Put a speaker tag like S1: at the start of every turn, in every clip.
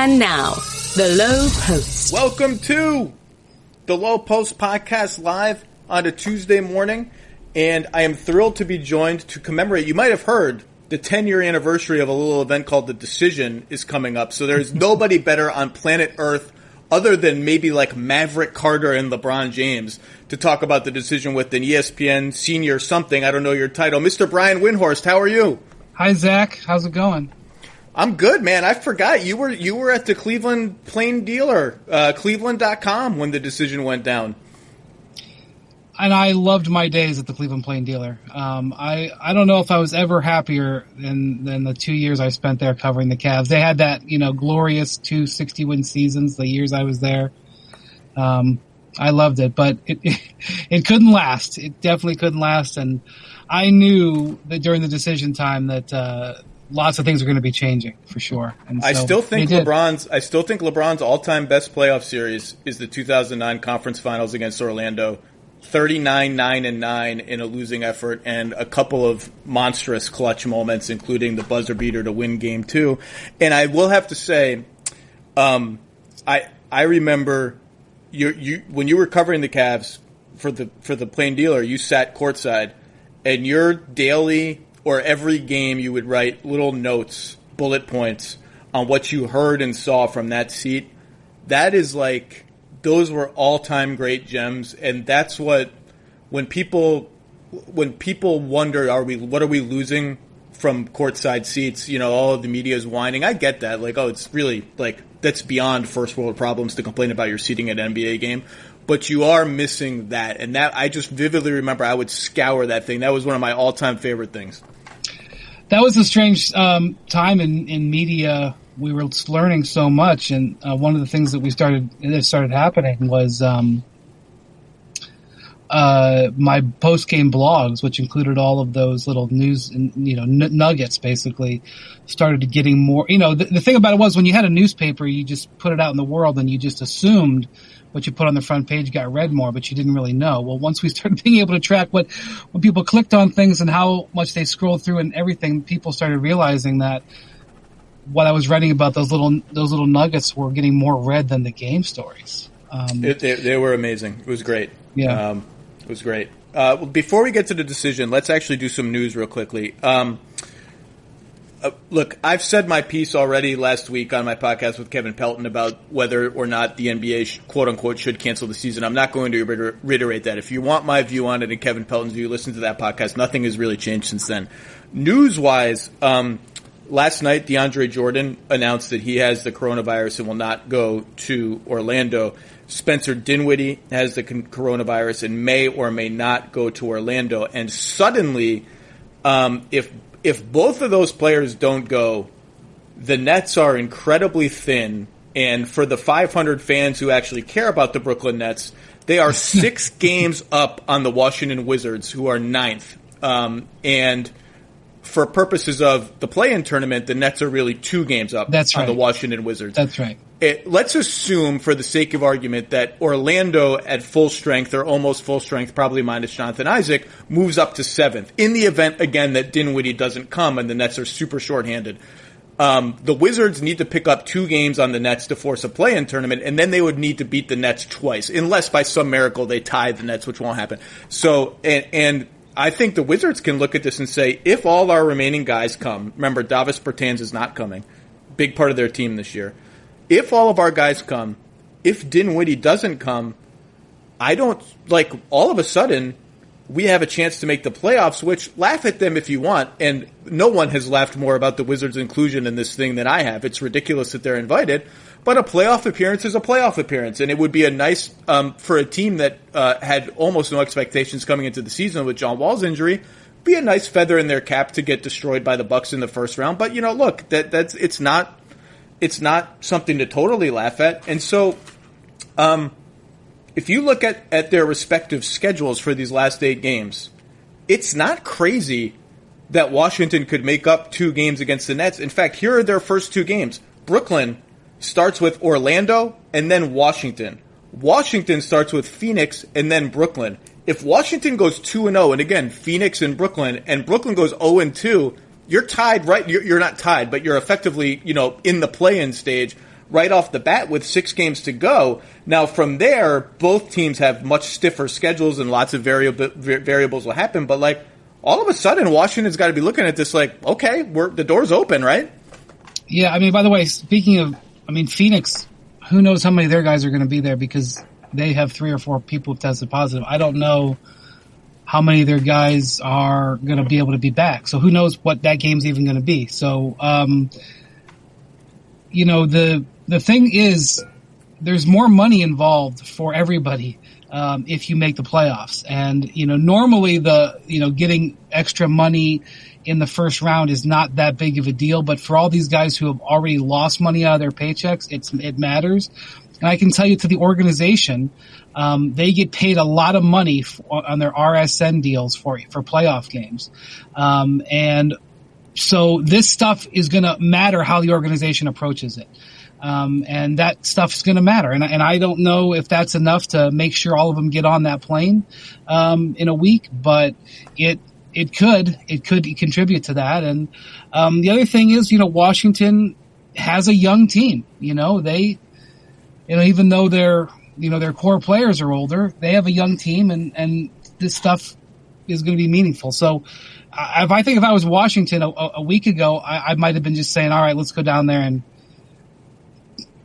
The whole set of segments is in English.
S1: And now, the Lowe Post.
S2: Welcome to the Lowe Post podcast live on a Tuesday morning. And I am thrilled to be joined to commemorate. You might have heard the 10-year anniversary of a little event called The Decision is coming up. So there's nobody better on planet Earth other than maybe like Maverick Carter and LeBron James to talk about The Decision with an ESPN senior something. I don't know your title. Mr. Brian Windhorst, how are you?
S3: Hi, Zach. How's it going?
S2: I'm good, man. I forgot you were at the Cleveland Plain Dealer, Cleveland.com when The Decision went down.
S3: And I loved my days at the Cleveland Plain Dealer. I don't know if I was ever happier than the 2 years I spent there covering the Cavs. They had that, glorious 2 60-win seasons the years I was there. I loved it, but it couldn't last. It definitely couldn't last. And I knew that during the decision time that lots of things are going to be changing for sure. And so
S2: I still think LeBron's all-time best playoff series is the 2009 Conference Finals against Orlando. 39-9-9 in a losing effort, and a couple of monstrous clutch moments, including the buzzer beater to win Game 2. And I will have to say, I remember you when you were covering the Cavs for the Plain Dealer, you sat courtside, and your daily or every game you would write little notes, bullet points on what you heard and saw from that seat. That is like. Those were all-time great gems, and that's what when people wonder, what are we losing from courtside seats? All of the media is whining. I get that, it's really that's beyond first world problems to complain about your seating at an NBA game, but you are missing that, and that I just vividly remember. I would scour that thing. That was one of my all-time favorite things.
S3: That was a strange time in media. We were learning so much, and one of the things that started happening was my post-game blogs, which included all of those little news and nuggets, basically started getting more. The thing about it was when you had a newspaper, you just put it out in the world, and you just assumed what you put on the front page got read more, but you didn't really know. Well, once we started being able to track when people clicked on things and how much they scrolled through and everything, people started realizing that what I was writing about, those little nuggets were getting more read than the game stories.
S2: They were amazing. It was great.
S3: Yeah.
S2: It was great. Before we get to the decision, let's actually do some news real quickly. Look, I've said my piece already last week on my podcast with Kevin Pelton about whether or not the NBA, quote-unquote, should cancel the season. I'm not going to reiterate that. If you want my view on it and Kevin Pelton's view, listen to that podcast. Nothing has really changed since then. News-wise, last night, DeAndre Jordan announced that he has the coronavirus and will not go to Orlando. Spencer Dinwiddie has the coronavirus and may or may not go to Orlando. And suddenly, if both of those players don't go, the Nets are incredibly thin. And for the 500 fans who actually care about the Brooklyn Nets, they are 6 games up on the Washington Wizards, who are 9th. And for purposes of the play-in tournament, the Nets are really 2 games up on the Washington Wizards.
S3: That's right.
S2: Let's assume, for the sake of argument, that Orlando at full strength or almost full strength, probably minus Jonathan Isaac, moves up to 7th. In the event, again, that Dinwiddie doesn't come and the Nets are super shorthanded. The Wizards need to pick up 2 games on the Nets to force a play-in tournament, and then they would need to beat the Nets twice, unless by some miracle they tie the Nets, which won't happen. So, and I think the Wizards can look at this and say, if all our remaining guys come, remember Davis Bertans is not coming, big part of their team this year. If all of our guys come, if Dinwiddie doesn't come, all of a sudden, we have a chance to make the playoffs, which laugh at them if you want. And no one has laughed more about the Wizards' inclusion in this thing than I have. It's ridiculous that they're invited, but a playoff appearance is a playoff appearance. And it would be a nice, for a team that had almost no expectations coming into the season with John Wall's injury, be a nice feather in their cap to get destroyed by the Bucks in the first round. But, look, it's not something to totally laugh at. And so, if you look at their respective schedules for these last 8 games, it's not crazy that Washington could make up 2 games against the Nets. In fact, here are their first 2 games. Brooklyn starts with Orlando and then Washington. Washington starts with Phoenix and then Brooklyn. If Washington goes 2-0, and again, Phoenix and Brooklyn goes 0-2, you're tied, right? You're not tied, but you're effectively, in the play-in stage right off the bat with 6 games to go. Now, from there, both teams have much stiffer schedules and lots of variables will happen. But, like, all of a sudden, Washington's got to be looking at this like, okay, the door's open, right?
S3: Yeah, I mean, by the way, speaking of, I mean, Phoenix, who knows how many of their guys are going to be there because they have 3 or 4 people who tested positive. I don't know how many of their guys are going to be able to be back. So who knows what that game's even going to be. So, you know, the thing is there's more money involved for everybody, if you make the playoffs. And, you know, normally getting extra money in the first round is not that big of a deal, but for all these guys who have already lost money out of their paychecks, it matters. And I can tell you to the organization, they get paid a lot of money on their RSN deals for playoff games. And so this stuff is going to matter how the organization approaches it. And that stuff's going to matter. And I don't know if that's enough to make sure all of them get on that plane, in a week, but it could contribute to that. And, the other thing is, you know, Washington has a young team, even though their core players are older, they have a young team and this stuff is going to be meaningful. So if I was Washington a week ago, I might have been just saying, all right, let's go down there and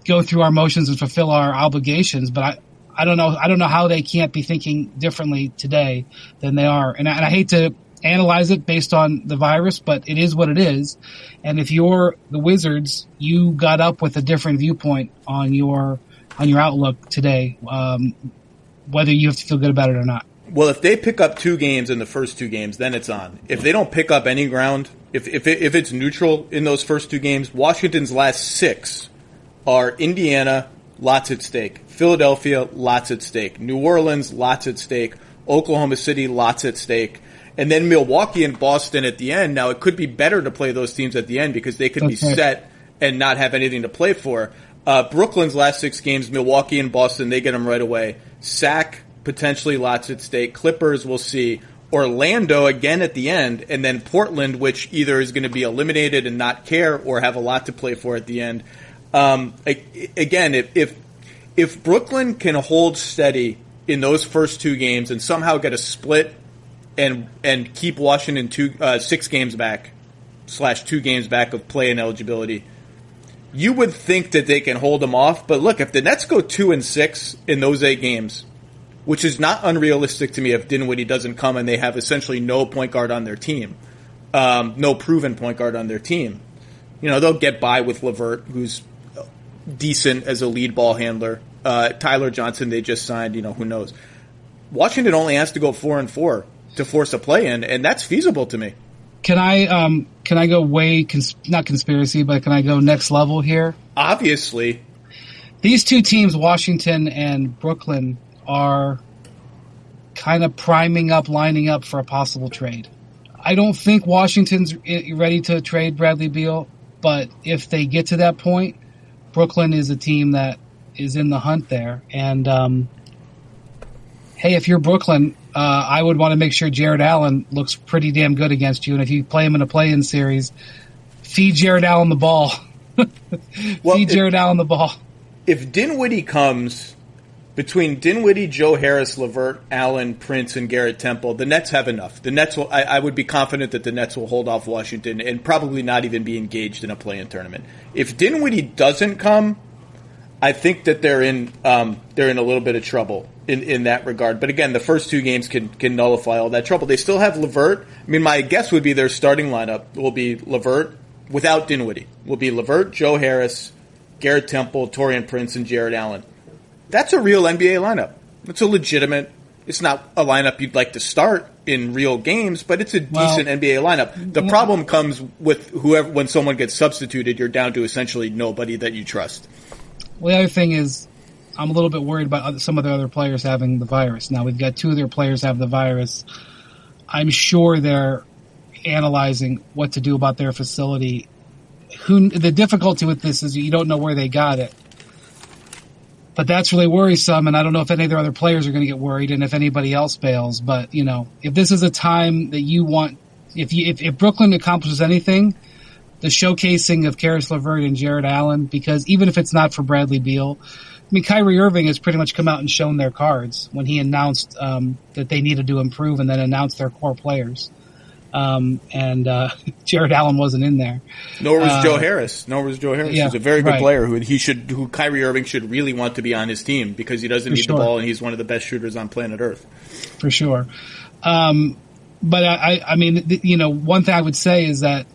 S3: go through our motions and fulfill our obligations. But I don't know how they can't be thinking differently today than they are. And I hate to analyze it based on the virus, but it is what it is. And if you're the Wizards, you got up with a different viewpoint on your outlook today, whether you have to feel good about it or not.
S2: Well, if they pick up 2 games in the first 2 games, then it's on. If they don't pick up any ground, if it's neutral in those first 2 games, Washington's last 6 are Indiana, lots at stake. Philadelphia, lots at stake. New Orleans, lots at stake. Oklahoma City, lots at stake. And then Milwaukee and Boston at the end. Now, it could be better to play those teams at the end because they could be set and not have anything to play for. Brooklyn's last 6 games, Milwaukee and Boston, they get them right away. Sac, potentially lots at stake. Clippers, we'll see. Orlando again at the end. And then Portland, which either is going to be eliminated and not care or have a lot to play for at the end. Again, if Brooklyn can hold steady in those first 2 games and somehow get a split and keep Washington 6 games back / 2 games back of play-in eligibility, you would think that they can hold them off. But look, if the Nets go 2-6 in those 8 games, which is not unrealistic to me if Dinwiddie doesn't come and they have essentially no point guard on their team, no proven point guard on their team, they'll get by with LeVert, who's decent as a lead ball handler. Tyler Johnson, they just signed, who knows. Washington only has to go 4-4 to force a play-in, and that's feasible to me.
S3: Can I go not conspiracy, but can I go next level here?
S2: Obviously.
S3: These 2 teams, Washington and Brooklyn, are kind of lining up for a possible trade. I don't think Washington's ready to trade Bradley Beal, but if they get to that point, Brooklyn is a team that is in the hunt there. And, hey, if you're Brooklyn, I would want to make sure Jared Allen looks pretty damn good against you. And if you play him in a play-in series, feed Jared Allen the ball. Jared Allen the ball.
S2: If Dinwiddie comes, between Dinwiddie, Joe Harris, LeVert, Allen, Prince, and Garrett Temple, the Nets have enough. The Nets will. I would be confident that the Nets will hold off Washington and probably not even be engaged in a play-in tournament. If Dinwiddie doesn't come, I think that they're in a little bit of trouble in that regard. But again, the first 2 games can nullify all that trouble. They still have LeVert. I mean, my guess would be their starting lineup will be LeVert without Dinwiddie. Will be LeVert, Joe Harris, Garrett Temple, Taurean Prince, and Jared Allen. That's a real NBA lineup. It's a legitimate. It's not a lineup you'd like to start in real games, but it's a decent NBA lineup. The problem comes with when someone gets substituted, you're down to essentially nobody that you trust.
S3: Well, the other thing is, I'm a little bit worried about some of the other players having the virus. Now, we've got 2 of their players have the virus. I'm sure they're analyzing what to do about their facility. The difficulty with this is you don't know where they got it. But that's really worrisome, and I don't know if any of their other players are going to get worried and if anybody else bails. But, if this is a time that you want, if Brooklyn accomplishes anything, showcasing of Karis LeVert and Jared Allen, because even if it's not for Bradley Beal, I mean, Kyrie Irving has pretty much come out and shown their cards when he announced that they needed to improve and then announced their core players. Jared Allen wasn't in there.
S2: Nor was Joe Harris.
S3: Yeah,
S2: he's a very good player who Kyrie Irving should really want to be on his team because he doesn't need the ball and he's one of the best shooters on planet Earth. For sure.
S3: But I mean, one thing I would say is that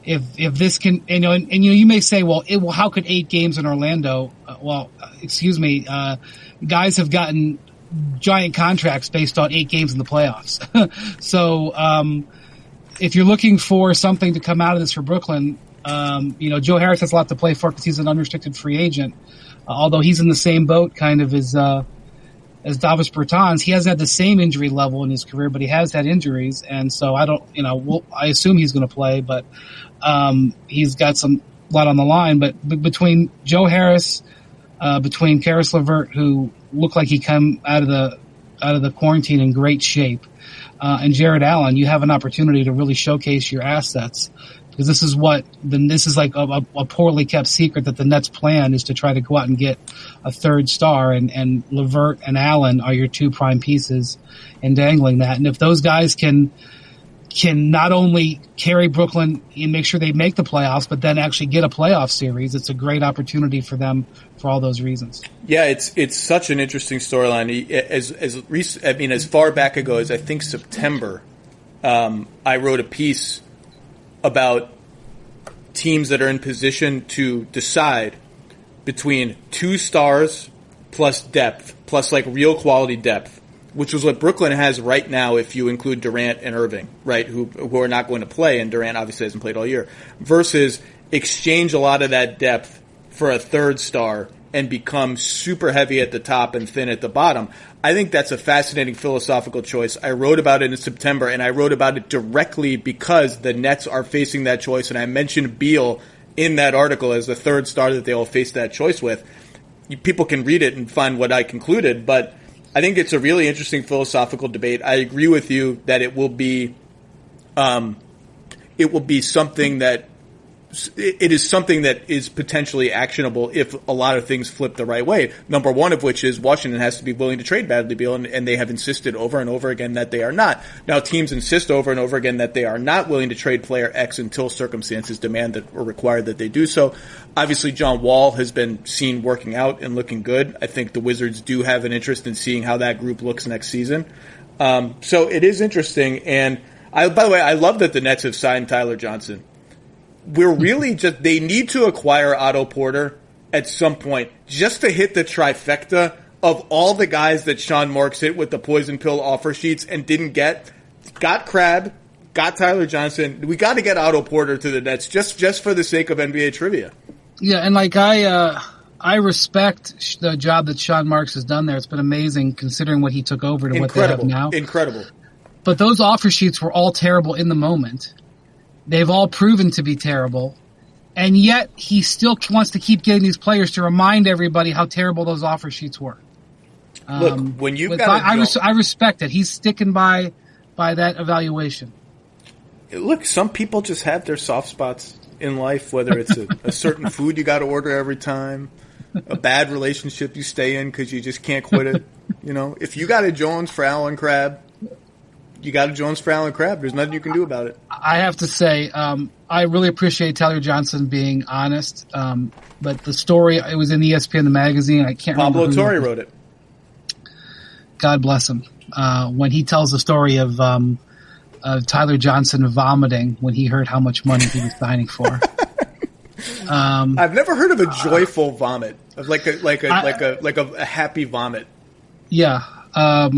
S3: if this can, you may say, well, how could 8 games in Orlando? Guys have gotten giant contracts based on 8 games in the playoffs. So, if you're looking for something to come out of this for Brooklyn, Joe Harris has a lot to play for because he's an unrestricted free agent. Although he's in the same boat kind of as Davis Bertans. He hasn't had the same injury level in his career, but he has had injuries. And so I assume he's going to play, but, he's got a lot on the line. But between Joe Harris, between Karis LeVert, who looked like he come out of the quarantine in great shape, and Jared Allen, you have an opportunity to really showcase your assets, because this is like a poorly kept secret that the Nets' plan is to try to go out and get a third star, and LeVert and Allen are your 2 prime pieces in dangling that. And if those guys can not only carry Brooklyn and make sure they make the playoffs, but then actually get a playoff series, it's a great opportunity for them for all those reasons.
S2: Yeah, it's such an interesting storyline. As far back ago as I think September, I wrote a piece about teams that are in position to decide between 2 stars plus depth, plus like real quality depth, which is what Brooklyn has right now if you include Durant and Irving, right, who are not going to play, and Durant obviously hasn't played all year, versus exchange a lot of that depth for a third star and become super heavy at the top and thin at the bottom. I think that's a fascinating philosophical choice. I wrote about it in September, and I wrote about it directly because the Nets are facing that choice, and I mentioned Beal in that article as the third star that they will face that choice with. People can read it and find what I concluded, but I think it's a really interesting philosophical debate. I agree with you that it will be something that it is something that is potentially actionable if a lot of things flip the right way. Number one of which is Washington has to be willing to trade Bradley Beal, and they have insisted over and over again that they are not. Now, teams insist over and over again that they are not willing to trade player X until circumstances demand that or require that they do so. Obviously, John Wall has been seen working out and looking good. I think the Wizards do have an interest in seeing how that group looks next season. So it is interesting. And by the way, I love that the Nets have signed Tyler Johnson. We're really they need to acquire Otto Porter at some point just to hit the trifecta of all the guys that Sean Marks hit with the poison pill offer sheets and didn't get. Got Crabbe, got Tyler Johnson. We got to get Otto Porter to the Nets just for the sake of NBA trivia.
S3: Yeah, and I respect the job that Sean Marks has done there. It's been amazing considering what he took over to what they have now.
S2: Incredible.
S3: But those offer sheets were all terrible in the moment. They've all proven to be terrible. And yet he still wants to keep getting these players to remind everybody how terrible those offer sheets were.
S2: Look, when you've got
S3: I respect it. He's sticking by that evaluation.
S2: Look, some people just have their soft spots in life, whether it's a certain food you got to order every time, a bad relationship you stay in because you just can't quit it. If you got a Jones for Allen Crabbe, you got a Jones for Allen Crabbe. There's nothing you can do about it.
S3: I have to say, I really appreciate Tyler Johnson being honest. But the story, it was in ESPN, the magazine. I can't remember.
S2: Pablo Torre wrote it.
S3: God bless him. When he tells the story of Tyler Johnson vomiting when he heard how much money he was signing for.
S2: I've never heard of a joyful vomit, like a happy vomit.
S3: Yeah. I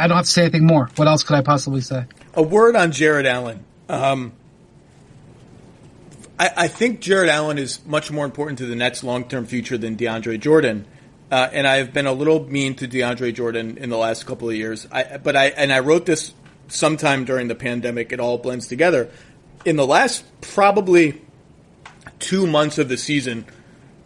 S3: don't have to say anything more. What else could I possibly say?
S2: A word on Jared Allen. I think Jared Allen is much more important to the Nets' long-term future than DeAndre Jordan. And I've been a little mean to DeAndre Jordan in the last couple of years. I wrote this sometime during the pandemic. It all blends together. In the last probably 2 months of the season,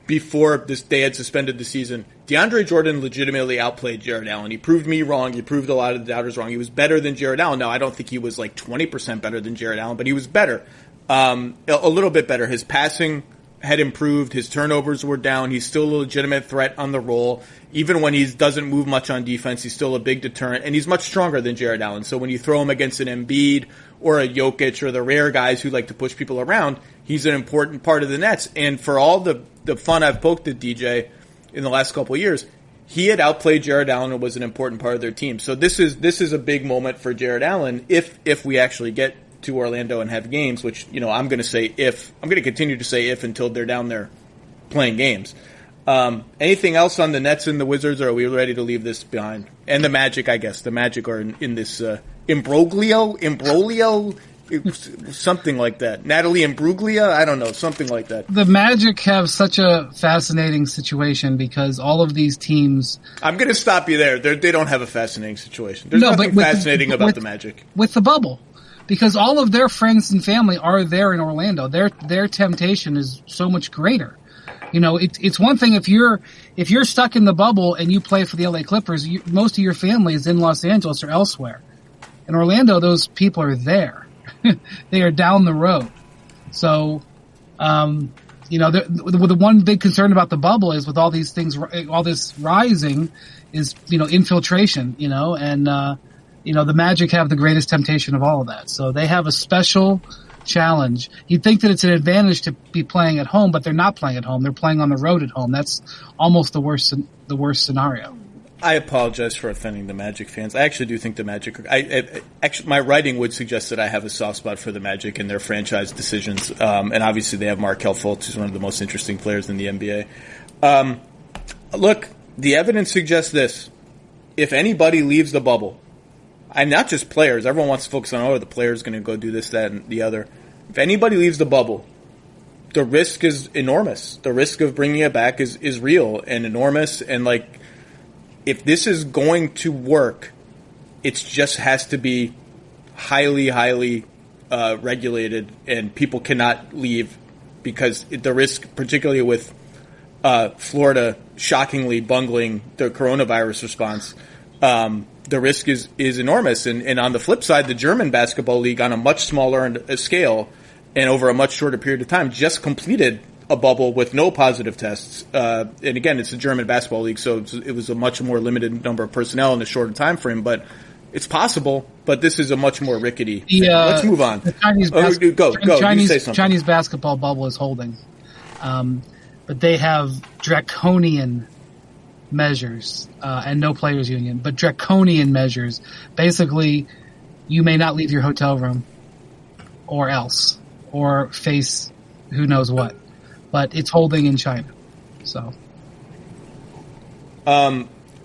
S2: before they had suspended the season, DeAndre Jordan legitimately outplayed Jared Allen. He proved me wrong. He proved a lot of the doubters wrong. He was better than Jared Allen. Now, I don't think he was like 20% better than Jared Allen, but he was better. A little bit better. His passing had improved. His turnovers were down. He's still a legitimate threat on the roll. Even when he doesn't move much on defense, he's still a big deterrent, and he's much stronger than Jared Allen. So when you throw him against an Embiid or a Jokic or the rare guys who like to push people around, he's an important part of the Nets. And for all the fun I've poked at DJ in the last couple of years, he had outplayed Jared Allen and was an important part of their team. So this is a big moment for Jared Allen if we actually get to Orlando and have games, which, I'm going to continue to say if until they're down there playing games. Anything else on the Nets and the Wizards, or are we ready to leave this behind? And the Magic, I guess. The Magic are in this imbroglio, something like that. Natalie Imbruglia? I don't know, something like that.
S3: The Magic have such a fascinating situation because all of these teams...
S2: I'm going to stop you there. They don't have a fascinating situation. There's nothing fascinating about the Magic.
S3: With the bubble. Because all of their friends and family are there in Orlando. Their temptation is so much greater. It's one thing if you're stuck in the bubble and you play for the LA Clippers, most of your family is in Los Angeles or elsewhere. In Orlando, those people are there. They are down the road. So, the one big concern about the bubble is with all these things, all this rising is, infiltration, and, the Magic have the greatest temptation of all of that. So they have a special challenge. You'd think that it's an advantage to be playing at home, but they're not playing at home. They're playing on the road at home. That's almost the worst scenario.
S2: I apologize for offending the Magic fans. I actually do think the Magic. Actually, my writing would suggest that I have a soft spot for the Magic and their franchise decisions. And obviously, they have Markelle Fultz, who's one of the most interesting players in the NBA. Look, the evidence suggests this: if anybody leaves the bubble, and not just players, everyone wants to focus on the player's going to go do this, that, and the other. If anybody leaves the bubble, the risk is enormous. The risk of bringing it back is real and enormous. And if this is going to work, it just has to be highly, highly regulated, and people cannot leave because the risk, particularly with Florida shockingly bungling the coronavirus response, the risk is enormous. And on the flip side, the German basketball league, on a much smaller scale and over a much shorter period of time, just completed a bubble with no positive tests. And again, it's the German basketball league, so it was a much more limited number of personnel in a shorter time frame. But it's possible, but this is a much more rickety thing. Let's move on.
S3: The Chinese
S2: you say something.
S3: Chinese basketball bubble is holding. But they have draconian measures, and no players union, but draconian measures. Basically, you may not leave your hotel room or else, or face who knows what, but it's holding in China. So,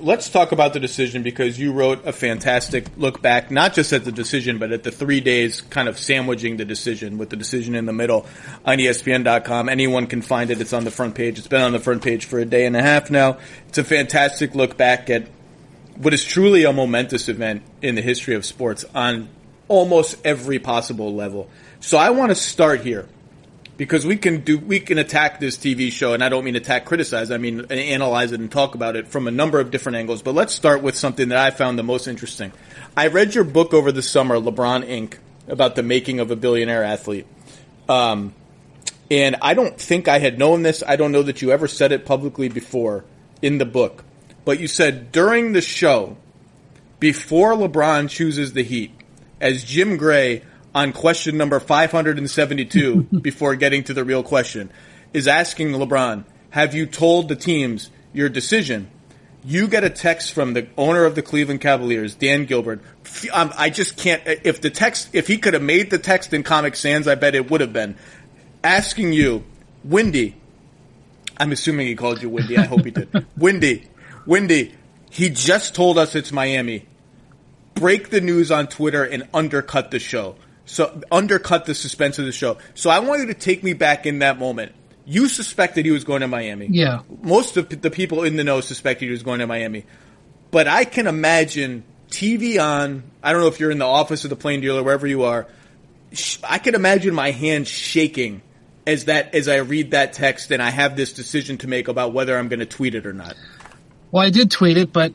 S2: let's talk about the decision, because you wrote a fantastic look back, not just at the decision, but at the 3 days kind of sandwiching the decision, with the decision in the middle on ESPN.com. Anyone can find it. It's on the front page. It's been on the front page for a day and a half now. It's a fantastic look back at what is truly a momentous event in the history of sports on almost every possible level. So I want to start here, because we can attack this TV show, and I don't mean attack, criticize. I mean analyze it and talk about it from a number of different angles. But let's start with something that I found the most interesting. I read your book over the summer, LeBron Inc., about the making of a billionaire athlete. And I don't think I had known this. I don't know that you ever said it publicly before in the book. But you said during the show, before LeBron chooses the Heat, as Jim Gray on question number 572, before getting to the real question, is asking LeBron, have you told the teams your decision? You get a text from the owner of the Cleveland Cavaliers, Dan Gilbert. I just can't, if he could have made the text in Comic Sans, I bet it would have been, asking you, Windy, I'm assuming he called you Windy, I hope he did. Windy, he just told us it's Miami. Break the news on Twitter and undercut the show. So undercut the suspense of the show. So I want you to take me back in that moment. You suspected he was going to Miami.
S3: Yeah.
S2: Most of the people in the know suspected he was going to Miami. But I can imagine TV on, I don't know if you're in the office of the Plain Dealer, wherever you are, I can imagine my hand shaking as I read that text and I have this decision to make about whether I'm going to tweet it or not?
S3: Well, I did tweet it, but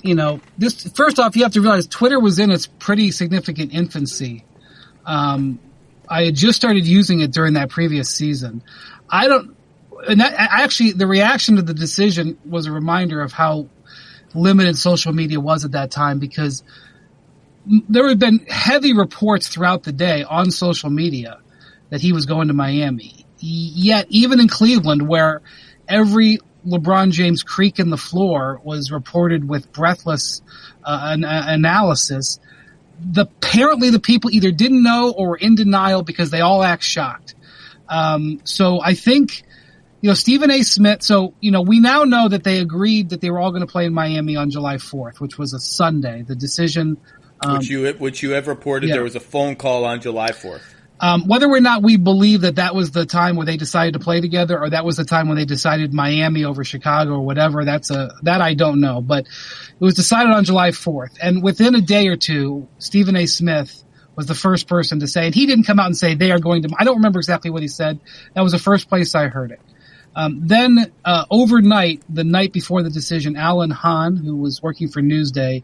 S3: first off, you have to realize Twitter was in its pretty significant infancy. I had just started using it during that previous season. The reaction to the decision was a reminder of how limited social media was at that time, because there had been heavy reports throughout the day on social media that he was going to Miami. Yet, even in Cleveland, where every LeBron James creak in the floor was reported with breathless analysis, apparently the people either didn't know or were in denial because they all act shocked. So I think, Stephen A. Smith, we now know that they agreed that they were all going to play in Miami on July 4th, which was a Sunday. The decision... which you have reported, yeah. There was a phone call on July 4th. Whether or not we believe that was the time where they decided to play together, or that was the time when they decided Miami over Chicago or whatever, that I don't know. But it was decided on July 4th. And within a day or two, Stephen A. Smith was the first person to say, and he didn't come out and say they are going to, I don't remember exactly what he said. That was the first place I heard it. Then overnight, the night before the decision, Alan Hahn, who was working for Newsday,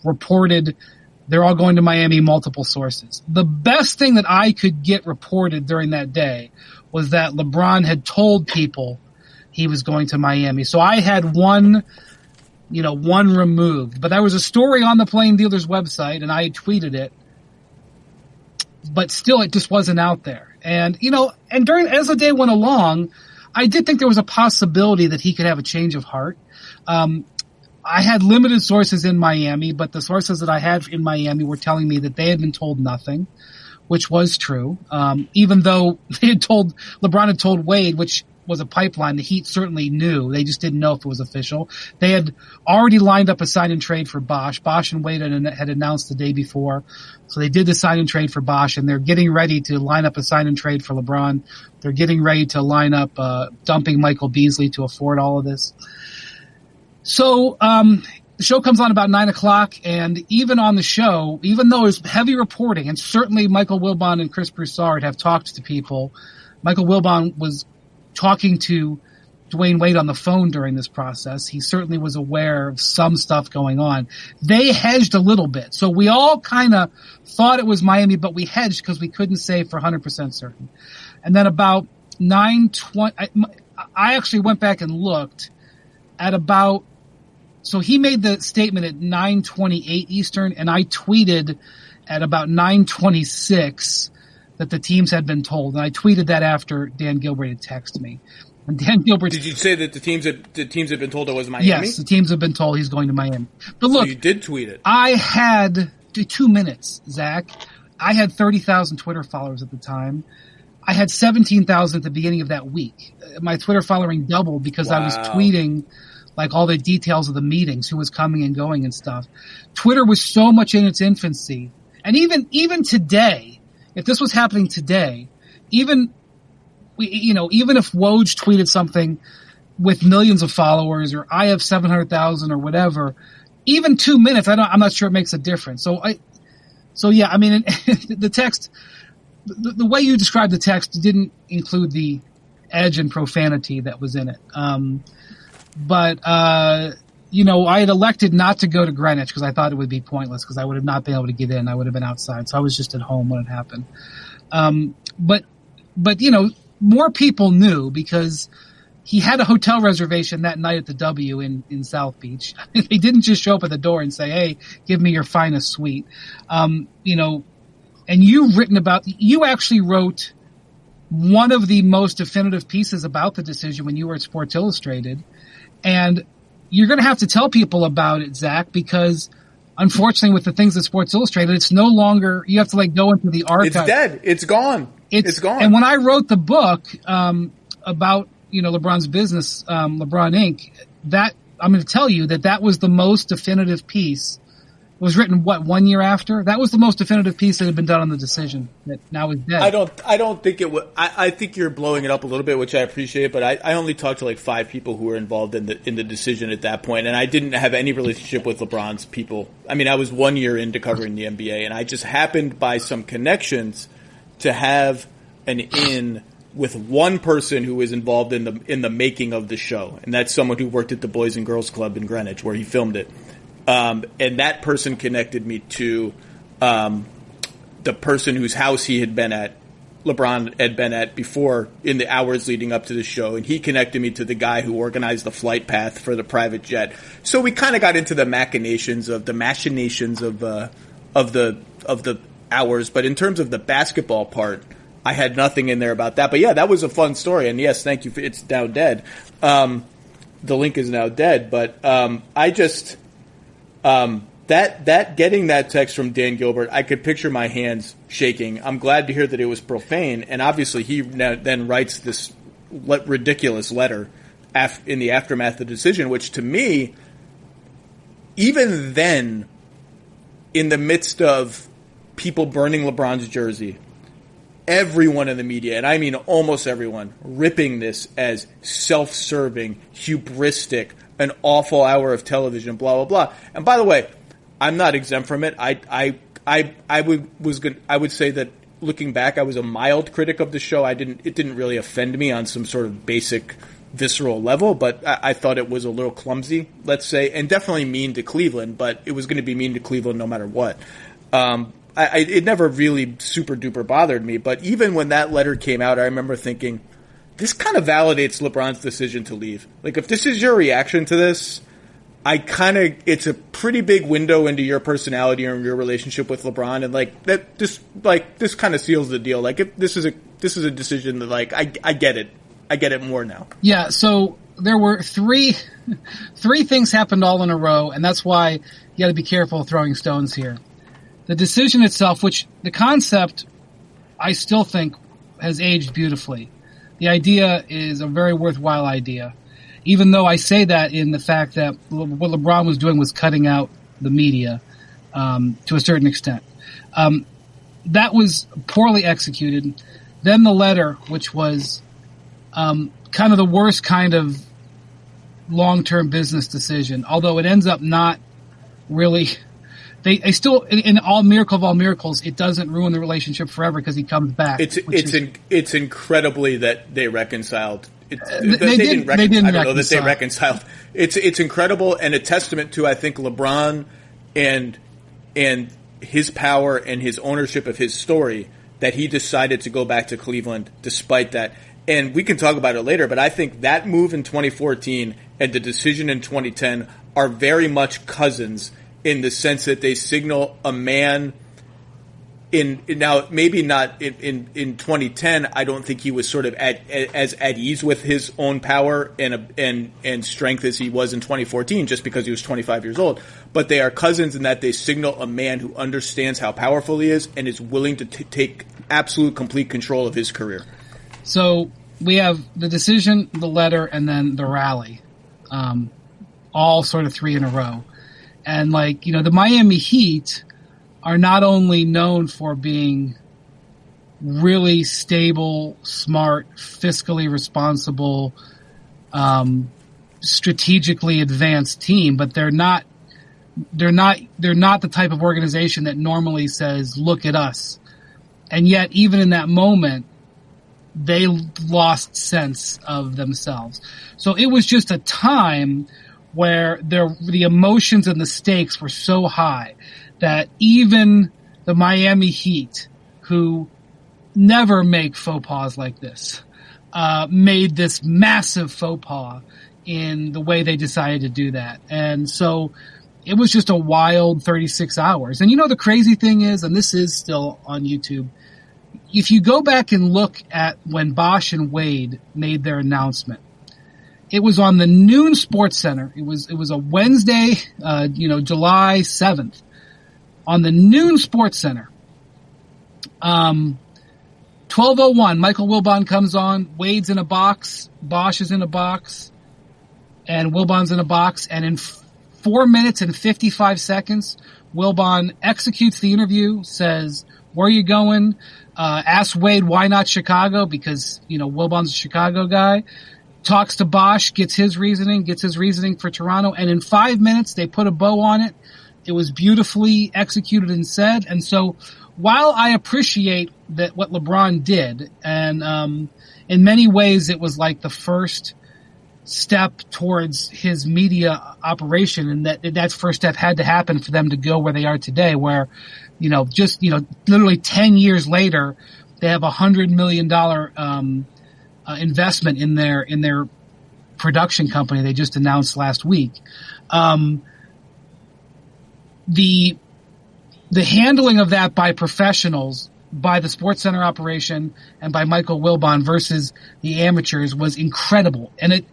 S3: reported they're all going to Miami, multiple sources. The best thing that I could get reported during that day was that LeBron had told people he was going to Miami. So I had one removed. But there was a story on the Plain Dealers website, and I had tweeted it. But still, it just wasn't out there. And, as the day went along, I did think there was a possibility that he could have a change of heart. I had limited sources in Miami, but the sources that I had in Miami were telling me that they had been told nothing, which was true. Even though LeBron had told Wade, which was a pipeline, the Heat certainly knew. They just didn't know if it was official. They had already lined up a sign and trade for Bosh. Bosh and Wade had announced the day before. So they did the sign and trade for Bosh, and they're getting ready to line up a sign and trade for LeBron. They're getting ready to line up dumping Michael Beasley to afford all of this. So, the show comes on about 9:00, and even on the show, even though it was heavy reporting, and certainly Michael Wilbon and Chris Broussard have talked to people, Michael Wilbon was talking to Dwayne Wade on the phone during this process. He certainly was aware of some stuff going on. They hedged a little bit. So we all kind of thought it was Miami, but we hedged because we couldn't say for 100% certain. And then about 9:20, I actually went back and looked at about, so he made the statement at 9:28 Eastern, and I tweeted at about 9:26 that the teams had been told. And I tweeted that after Dan Gilbert had texted me. And Dan Gilbert,
S2: did you say that the teams had been told it was Miami?
S3: Yes, the teams have been told he's going to Miami. But look,
S2: so you did tweet it.
S3: I had 2 minutes, Zach. I had 30,000 Twitter followers at the time. I had 17,000 at the beginning of that week. My Twitter following doubled because I was tweeting like all the details of the meetings, who was coming and going and stuff. Twitter was so much in its infancy. And even today, if this was happening today, even if Woj tweeted something with millions of followers, or I have 700,000 or whatever, even 2 minutes, I'm not sure it makes a difference. The text, the way you described the text didn't include the edge and profanity that was in it. But I had elected not to go to Greenwich because I thought it would be pointless, because I would have not been able to get in. I would have been outside. So I was just at home when it happened. But more people knew because he had a hotel reservation that night at the W in South Beach. They didn't just show up at the door and say, "Hey, give me your finest suite." And you actually wrote one of the most definitive pieces about the decision when you were at Sports Illustrated. And you're going to have to tell people about it, Zach, because unfortunately with the things at Sports Illustrated, it's no longer, you have to go into the archive.
S2: It's dead. It's gone. It's gone.
S3: And when I wrote the book, about, LeBron's business, LeBron Inc., that I'm going to tell you that was the most definitive piece. It was written, 1 year after? That was the most definitive piece that had been done on the decision that now is dead.
S2: I don't think it would. I think you're blowing it up a little bit, which I appreciate, but I only talked to 5 people who were involved in the decision at that point, and I didn't have any relationship with LeBron's people. I mean, I was 1 year into covering the NBA, and I just happened by some connections to have an in with one person who was involved in the making of the show, and that's someone who worked at the Boys and Girls Club in Greenwich where he filmed it. And that person connected me to the person whose house LeBron had been at before in the hours leading up to the show, and he connected me to the guy who organized the flight path for the private jet. So we kind of got into the machinations of the hours, but in terms of the basketball part, I had nothing in there about that. But yeah, that was a fun story, and yes, thank you. It's now dead. The link is now dead, but I just that getting that text from Dan Gilbert, I could picture my hands shaking. I'm glad to hear that it was profane, and obviously he then writes this ridiculous letter in the aftermath of the decision, which to me, even then, in the midst of people burning LeBron's jersey, everyone in the media, and I mean almost everyone, ripping this as self-serving, hubristic, an awful hour of television, blah, blah, blah. And by the way, I'm not exempt from it. I would say that looking back, I was a mild critic of the show. It didn't really offend me on some sort of basic visceral level, but I thought it was a little clumsy, let's say, and definitely mean to Cleveland, but it was going to be mean to Cleveland no matter what. It never really super duper bothered me, but even when that letter came out, I remember thinking, this kind of validates LeBron's decision to leave. Like, if this is your reaction to this, it's a pretty big window into your personality and your relationship with LeBron, and this kind of seals the deal. Like, if this is a decision that, like, I get it. I get it more now.
S3: Yeah, so there were three things happened all in a row, and that's why you got to be careful of throwing stones here. The decision itself, which the concept I still think has aged beautifully. The idea is a very worthwhile idea, even though I say that in the fact that what LeBron was doing was cutting out the media to a certain extent. That was poorly executed. Then the letter, which was kind of the worst kind of long-term business decision, although it ends up not really... They still, in all miracle of all miracles, it doesn't ruin the relationship forever because he comes back.
S2: It's incredibly that they reconciled. They didn't reconcile. I don't know that they reconciled. It's incredible and a testament to, I think, LeBron and his power and his ownership of his story that he decided to go back to Cleveland despite that. And we can talk about it later, but I think that move in 2014 and the decision in 2010 are very much cousins in the sense that they signal a man now maybe not in 2010. I don't think he was sort of as at ease with his own power and strength as he was in 2014, just because he was 25 years old. But they are cousins in that they signal a man who understands how powerful he is and is willing to take absolute, complete control of his career.
S3: So we have the decision, the letter, and then the rally, all sort of three in a row. And the Miami Heat are not only known for being really stable, smart, fiscally responsible, strategically advanced team, but they're not the type of organization that normally says, "Look at us." And yet, even in that moment, they lost sense of themselves. So it was just a time where the emotions and the stakes were so high that even the Miami Heat, who never make faux pas like this, made this massive faux pas in the way they decided to do that. And so it was just a wild 36 hours. And the crazy thing is, and this is still on YouTube, if you go back and look at when Bosch and Wade made their announcement, it was on the Noon Sports Center. It was a Wednesday, July 7th, on the Noon Sports Center. 12:01, Michael Wilbon comes on. Wade's in a box. Bosch is in a box. And Wilbon's in a box. And in 4 minutes and 55 seconds, Wilbon executes the interview, says, "Where are you going?" Asks Wade, why not Chicago? Because, Wilbon's a Chicago guy. Talks to Bosch, gets his reasoning for Toronto, and in 5 minutes they put a bow on it. It was beautifully executed and said. And so while I appreciate that what LeBron did, and in many ways, it was like the first step towards his media operation, and that first step had to happen for them to go where they are today, where, literally 10 years later, they have $100 million investment in their production company they just announced last week. The handling of that by professionals, by the SportsCenter operation and by Michael Wilbon versus the amateurs was incredible. And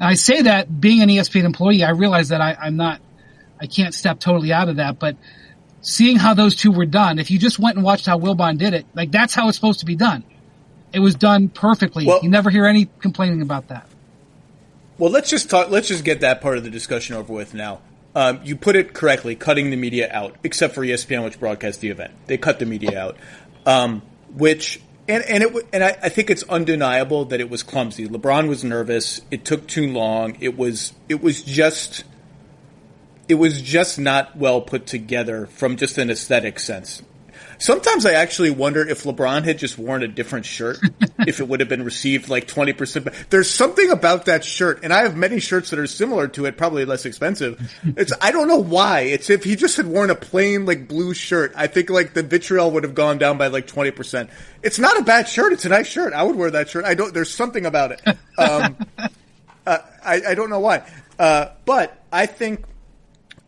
S3: I say that being an ESPN employee, I realize that I can't step totally out of that, but seeing how those two were done, if you just went and watched how Wilbon did it, like that's how it's supposed to be done. It was done perfectly. Well, you never hear any complaining about that.
S2: Well, let's just get that part of the discussion over with now. You put it correctly, cutting the media out, except for ESPN, which broadcast the event. They cut the media out. I think it's undeniable that it was clumsy. LeBron was nervous. It took too long. It was just not well put together from just an aesthetic sense. Sometimes I actually wonder if LeBron had just worn a different shirt, if it would have been received like 20%. There's something about that shirt, and I have many shirts that are similar to it, probably less expensive. I don't know why. It's if he just had worn a plain like blue shirt, I think like the vitriol would have gone down by like 20%. It's not a bad shirt. It's a nice shirt. I would wear that shirt. There's something about it. I don't know why. But I think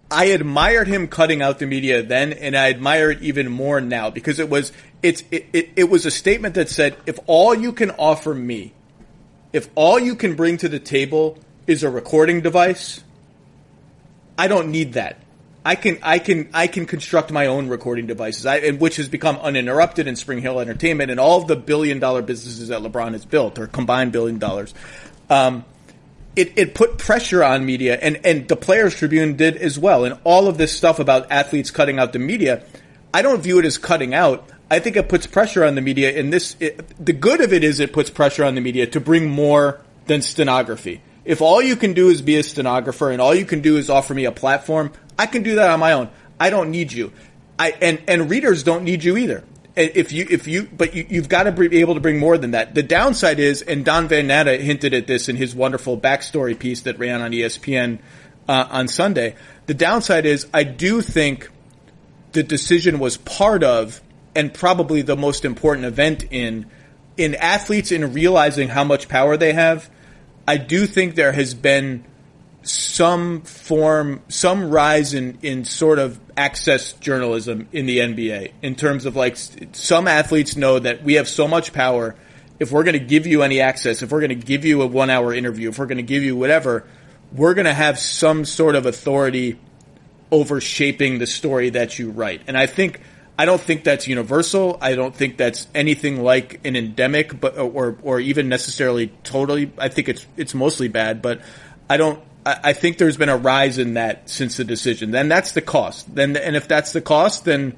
S2: I admired him cutting out the media then, and I admire it even more now because it was a statement that said, if all you can offer me, if all you can bring to the table is a recording device, I don't need that. I can construct my own recording devices, which has become uninterrupted in Spring Hill Entertainment and all of the billion-dollar businesses that LeBron has built, or combined $1 billion. It put pressure on media, and the Players Tribune did as well. And all of this stuff about athletes cutting out the media, I don't view it as cutting out. I think it puts pressure on the media. And the good of it is it puts pressure on the media to bring more than stenography. If all you can do is be a stenographer and all you can do is offer me a platform, I can do that on my own. I don't need you. And readers don't need you either. But you've got to be able to bring more than that. The downside is, and Don Van Natta hinted at this in his wonderful backstory piece that ran on ESPN on Sunday. The downside is, I do think the decision was part of, and probably the most important event in athletes in realizing how much power they have. I do think there has been some rise in sort of access journalism in the NBA in terms of like some athletes know that we have so much power. If we're going to give you any access, if we're going to give you a 1 hour interview, if we're going to give you whatever, we're going to have some sort of authority over shaping the story that you write. And I don't think that's universal. I don't think that's anything like an endemic, but or even necessarily totally. I think it's mostly bad, but I think there's been a rise in that since the decision. Then that's the cost. And if that's the cost, then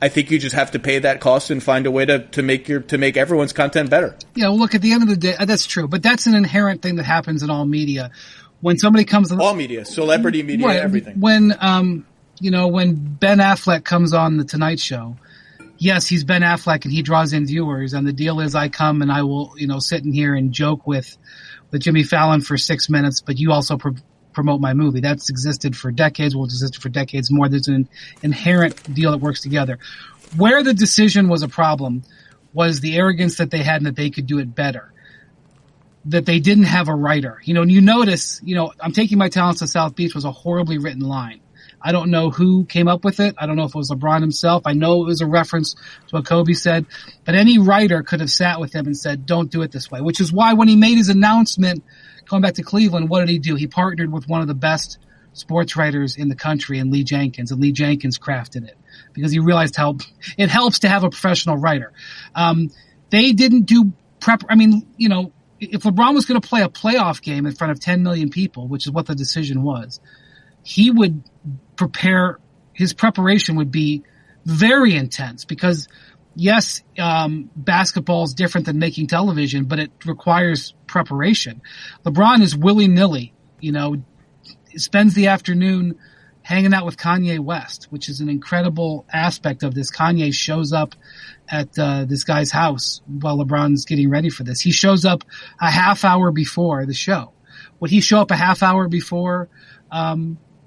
S2: I think you just have to pay that cost and find a way to make everyone's content better.
S3: Yeah, well, look, at the end of the day, that's true, but that's an inherent thing that happens in all media. When somebody comes on
S2: all media, celebrity media, right, everything.
S3: When Ben Affleck comes on the Tonight Show, yes, he's Ben Affleck and he draws in viewers, and the deal is I come and I will, sit in here and joke with Jimmy Fallon for 6 minutes, but you also promote my movie. That's existed for decades, will exist for decades more. There's an inherent deal that works together. Where the decision was a problem was the arrogance that they had and that they could do it better. That they didn't have a writer. And you notice, I'm taking my talents to South Beach was a horribly written line. I don't know who came up with it. I don't know if it was LeBron himself. I know it was a reference to what Kobe said, but any writer could have sat with him and said, don't do it this way, which is why when he made his announcement going back to Cleveland, what did he do? He partnered with one of the best sports writers in the country in Lee Jenkins, and Lee Jenkins crafted it because he realized how it helps to have a professional writer. They didn't do prep. If LeBron was going to play a playoff game in front of 10 million people, which is what the decision was, he would his preparation would be very intense because yes, basketball is different than making television, but it requires preparation. LeBron is willy-nilly, spends the afternoon, hanging out with Kanye West, which is an incredible aspect of this. Kanye shows up at this guy's house while LeBron's getting ready for this. He shows up a half hour before the show. Would he show up a half hour before a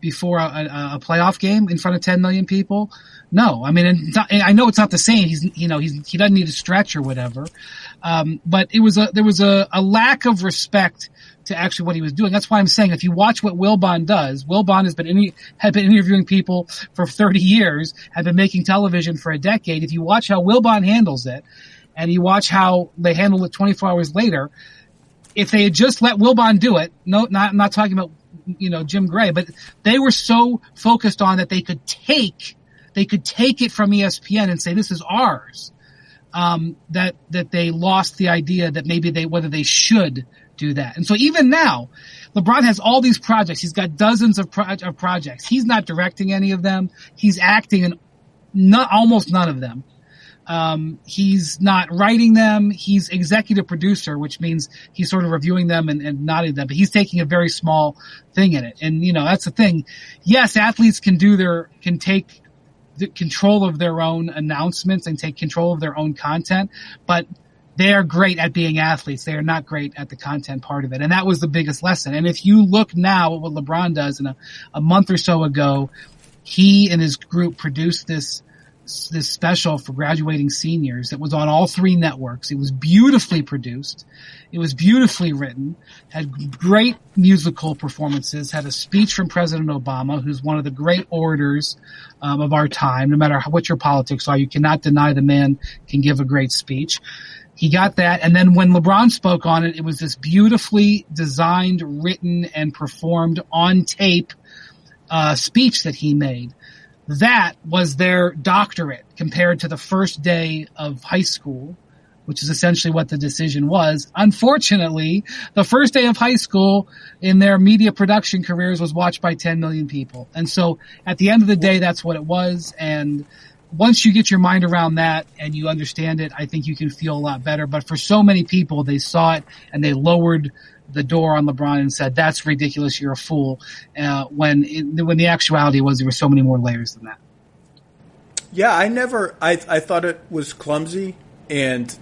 S3: playoff game in front of 10 million people? No. I mean, I know it's not the same. He doesn't need to stretch or whatever. But there was a lack of respect to actually what he was doing. That's why I'm saying if you watch what Wilbon does, Wilbon had been interviewing people for 30 years, had been making television for a decade. If you watch how Wilbon handles it, and you watch how they handle it 24 hours later, if they had just let Wilbon do it, I'm not talking about, Jim Gray, but they were so focused on that they could take it from ESPN and say, this is ours. That they lost the idea that maybe whether they should do that. And so even now, LeBron has all these projects. He's got dozens of projects. He's not directing any of them. He's acting in almost none of them. He's not writing them. He's executive producer, which means he's sort of reviewing them and nodding them, but he's taking a very small thing in it. And, that's the thing. Yes, athletes can take the control of their own announcements and take control of their own content, but they are great at being athletes. They are not great at the content part of it. And that was the biggest lesson. And if you look now at what LeBron does, a month or so ago, he and his group produced this special for graduating seniors that was on all 3 networks. It was beautifully produced. It was beautifully written, had great musical performances, had a speech from President Obama, who's one of the great orators of our time. No matter what your politics are, you cannot deny the man can give a great speech. He got that, and then when LeBron spoke on it, it was this beautifully designed, written, and performed on tape speech that he made. That was their doctorate compared to the first day of high school, which is essentially what the decision was. Unfortunately, the first day of high school in their media production careers was watched by 10 million people. And so at the end of the day, that's what it was. And once you get your mind around that and you understand it, I think you can feel a lot better. But for so many people, they saw it and they lowered the door on LeBron and said, that's ridiculous, you're a fool, when the actuality was there were so many more layers than that.
S2: Yeah, I thought it was clumsy and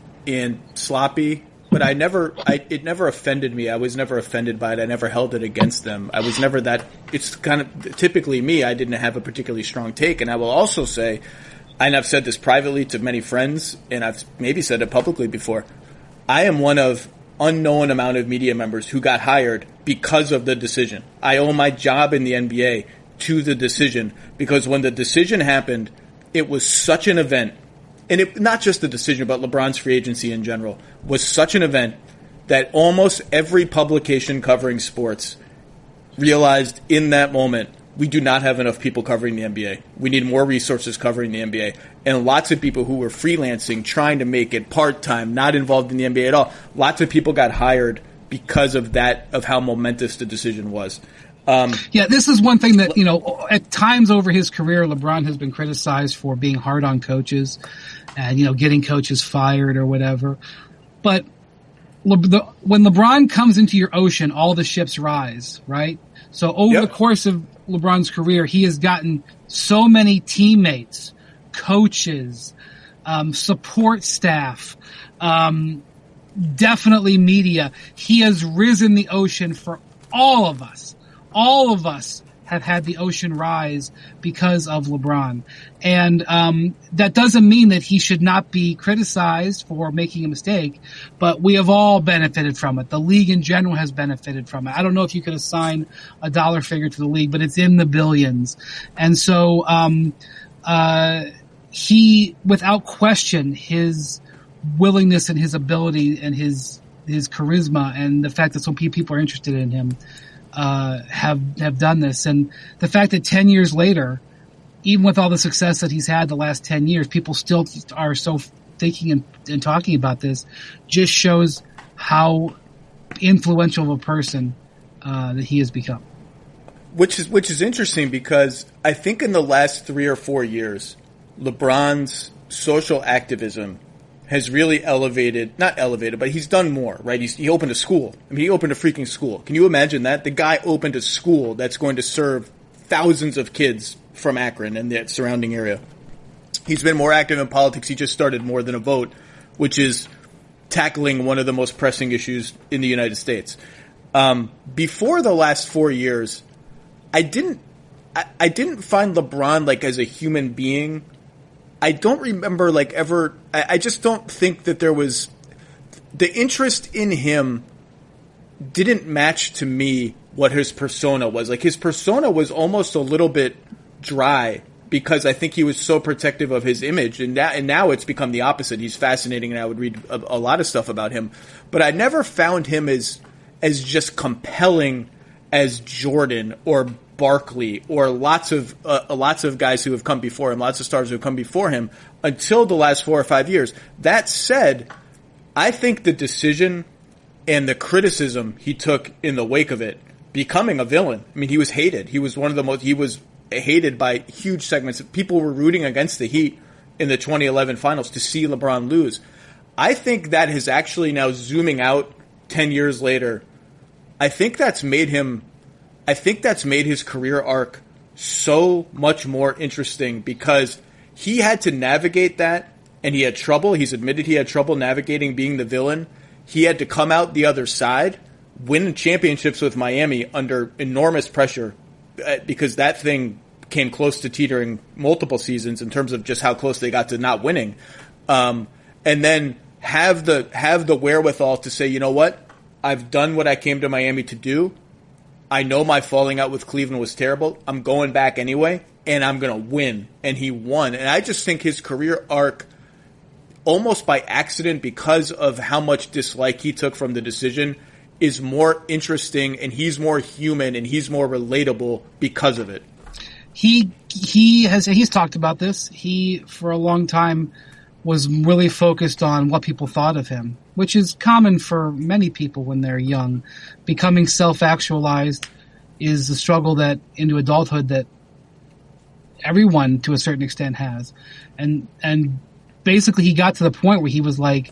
S2: sloppy, but it never offended me. I was never offended by it. I never held it against them. I was never that. It's kind of typically me. I didn't have a particularly strong take. And I will also say, and I've said this privately to many friends, and I've maybe said it publicly before, I am one of unknown amount of media members who got hired because of the decision. I owe my job in the NBA to the decision, because when the decision happened, it was such an event. And it, not just the decision, but LeBron's free agency in general, was such an event that almost every publication covering sports realized in that moment, we do not have enough people covering the NBA. We need more resources covering the NBA. And lots of people who were freelancing, trying to make it part-time, not involved in the NBA at all, lots of people got hired because of that, of how momentous the decision was.
S3: Yeah, this is one thing that, at times over his career, LeBron has been criticized for being hard on coaches and, getting coaches fired or whatever. But when LeBron comes into your ocean, all the ships rise, right? So over the course of LeBron's career, he has gotten so many teammates, coaches, support staff, definitely media. He has risen the ocean for all of us. All of us have had the ocean rise because of LeBron. And that doesn't mean that he should not be criticized for making a mistake, but we have all benefited from it. The league in general has benefited from it. I don't know if you could assign a dollar figure to the league, but it's in the billions. And so he, without question, his willingness and his ability and his charisma and the fact that so many people are interested in him have done this. And the fact that 10 years later, even with all the success that he's had the last 10 years, people still are so thinking and talking about this just shows how influential of a person that he has become.
S2: Which is interesting, because I think in the last 3 or 4 years, LeBron's social activism has really not elevated, but he's done more, right? He opened a school. I mean, he opened a freaking school. Can you imagine that? The guy opened a school that's going to serve thousands of kids from Akron and the surrounding area. He's been more active in politics. He just started More Than a Vote, which is tackling one of the most pressing issues in the United States. Before the last 4 years, I didn't find LeBron like as a human being. I don't remember like ever. I just don't think that there was the interest in him didn't match to me what his persona was. Like his persona was almost a little bit dry because I think he was so protective of his image, and now it's become the opposite. He's fascinating, and I would read a lot of stuff about him, but I never found him as just compelling as Jordan or Barkley or lots of guys who have come before him, lots of stars who have come before him until the last 4 or 5 years. That said, I think the decision and the criticism he took in the wake of it, becoming a villain. I mean, he was hated. He was he was hated by huge segments. People were rooting against the Heat in the 2011 finals to see LeBron lose. I think that has actually now zooming out 10 years later, I think that's made his career arc so much more interesting because he had to navigate that, and he had trouble. He's admitted he had trouble navigating being the villain. He had to come out the other side, win championships with Miami under enormous pressure because that thing came close to teetering multiple seasons in terms of just how close they got to not winning. And then have the wherewithal to say, you know what? I've done what I came to Miami to do. I know my falling out with Cleveland was terrible. I'm going back anyway, and I'm going to win. And he won. And I just think his career arc, almost by accident because of how much dislike he took from the decision, is more interesting, and he's more human, and he's more relatable because of it. He's talked about this. He, for a long time, was really focused on what people thought of him, which is common for many people when they're young. Becoming self-actualized is a struggle that into adulthood that everyone to a certain extent has. And basically he got to the point where he was like,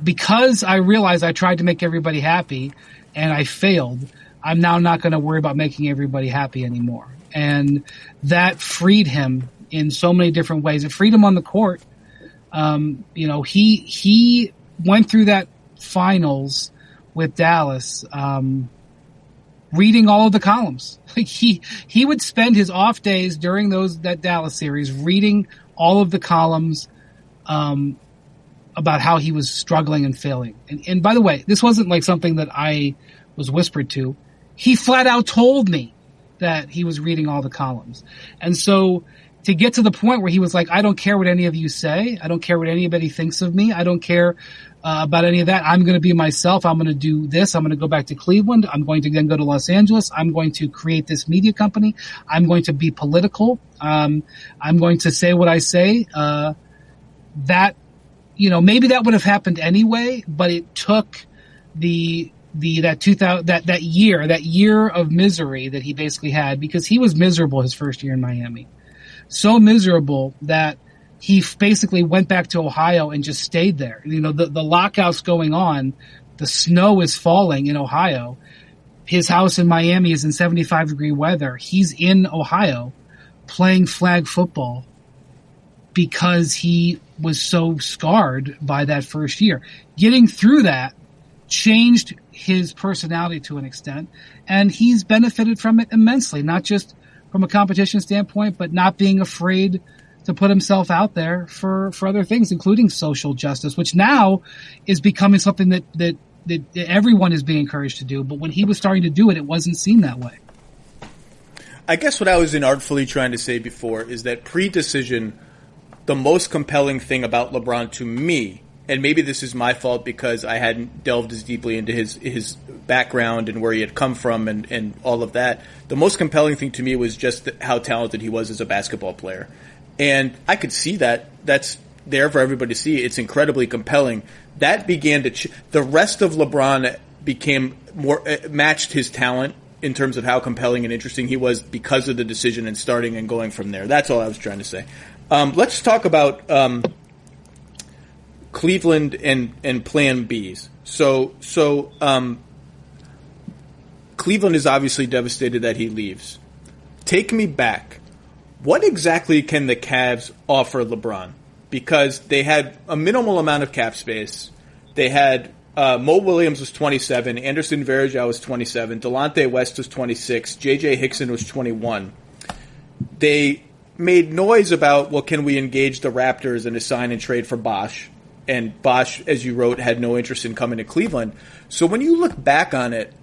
S2: because I realized I tried to make everybody happy and I failed, I'm now not going to worry about making everybody happy anymore. And that freed him in so many different ways. It freed him on the court. He went through that finals with Dallas, reading all of the columns. Like he would spend his off days during that Dallas series reading all of the columns, about how he was struggling and failing. And by the way, this wasn't like something that I was whispered to. He flat out told me that he was reading all the columns. And so to get to the point where he was like, I don't care what any of you say. I don't care what anybody thinks of me. I don't care about any of that. I'm going to be myself. I'm going to do this. I'm going to go back to Cleveland. I'm going to then go to Los Angeles. I'm going to create this media company. I'm going to be political. I'm going to say what I say. Maybe that would have happened anyway, but it took that year of misery that he basically had, because he was miserable his first year in Miami. So miserable that he basically went back to Ohio and just stayed there. The lockout's going on. The snow is falling in Ohio. His house in Miami is in 75-degree weather. He's in Ohio playing flag football because he was so scarred by that first year. Getting through that changed his personality to an extent, and he's benefited from it immensely, not just from a competition standpoint, but not being afraid to put himself out there for other things, including social justice, which now is becoming something that everyone is being encouraged to do. But when he was starting to do it, it wasn't seen that way. I guess what I was inartfully trying to say before is that pre-decision, the most compelling thing about LeBron to me, and maybe this is my fault because I hadn't delved as deeply into his background and where he had come from and all of that, the most compelling thing to me was just how talented he was as a basketball player. And I could see that. That's there for everybody to see. It's incredibly compelling. That began to the rest of LeBron became more matched his talent in terms of how compelling and interesting he was because of the decision and starting and going from there. That's all I was trying to say. Let's talk about Cleveland and Plan Bs. So Cleveland is obviously devastated that he leaves. take me back. What exactly can the Cavs offer LeBron? Because they had a minimal amount of cap space. They had Mo Williams was 27, Anderson Varejao was 27, Delonte West was 26, J.J. Hickson was 21. They made noise about, well, can we engage the Raptors in a sign and trade for Bosh? And Bosh, as you wrote, had no interest in coming to Cleveland. So when you look back on it,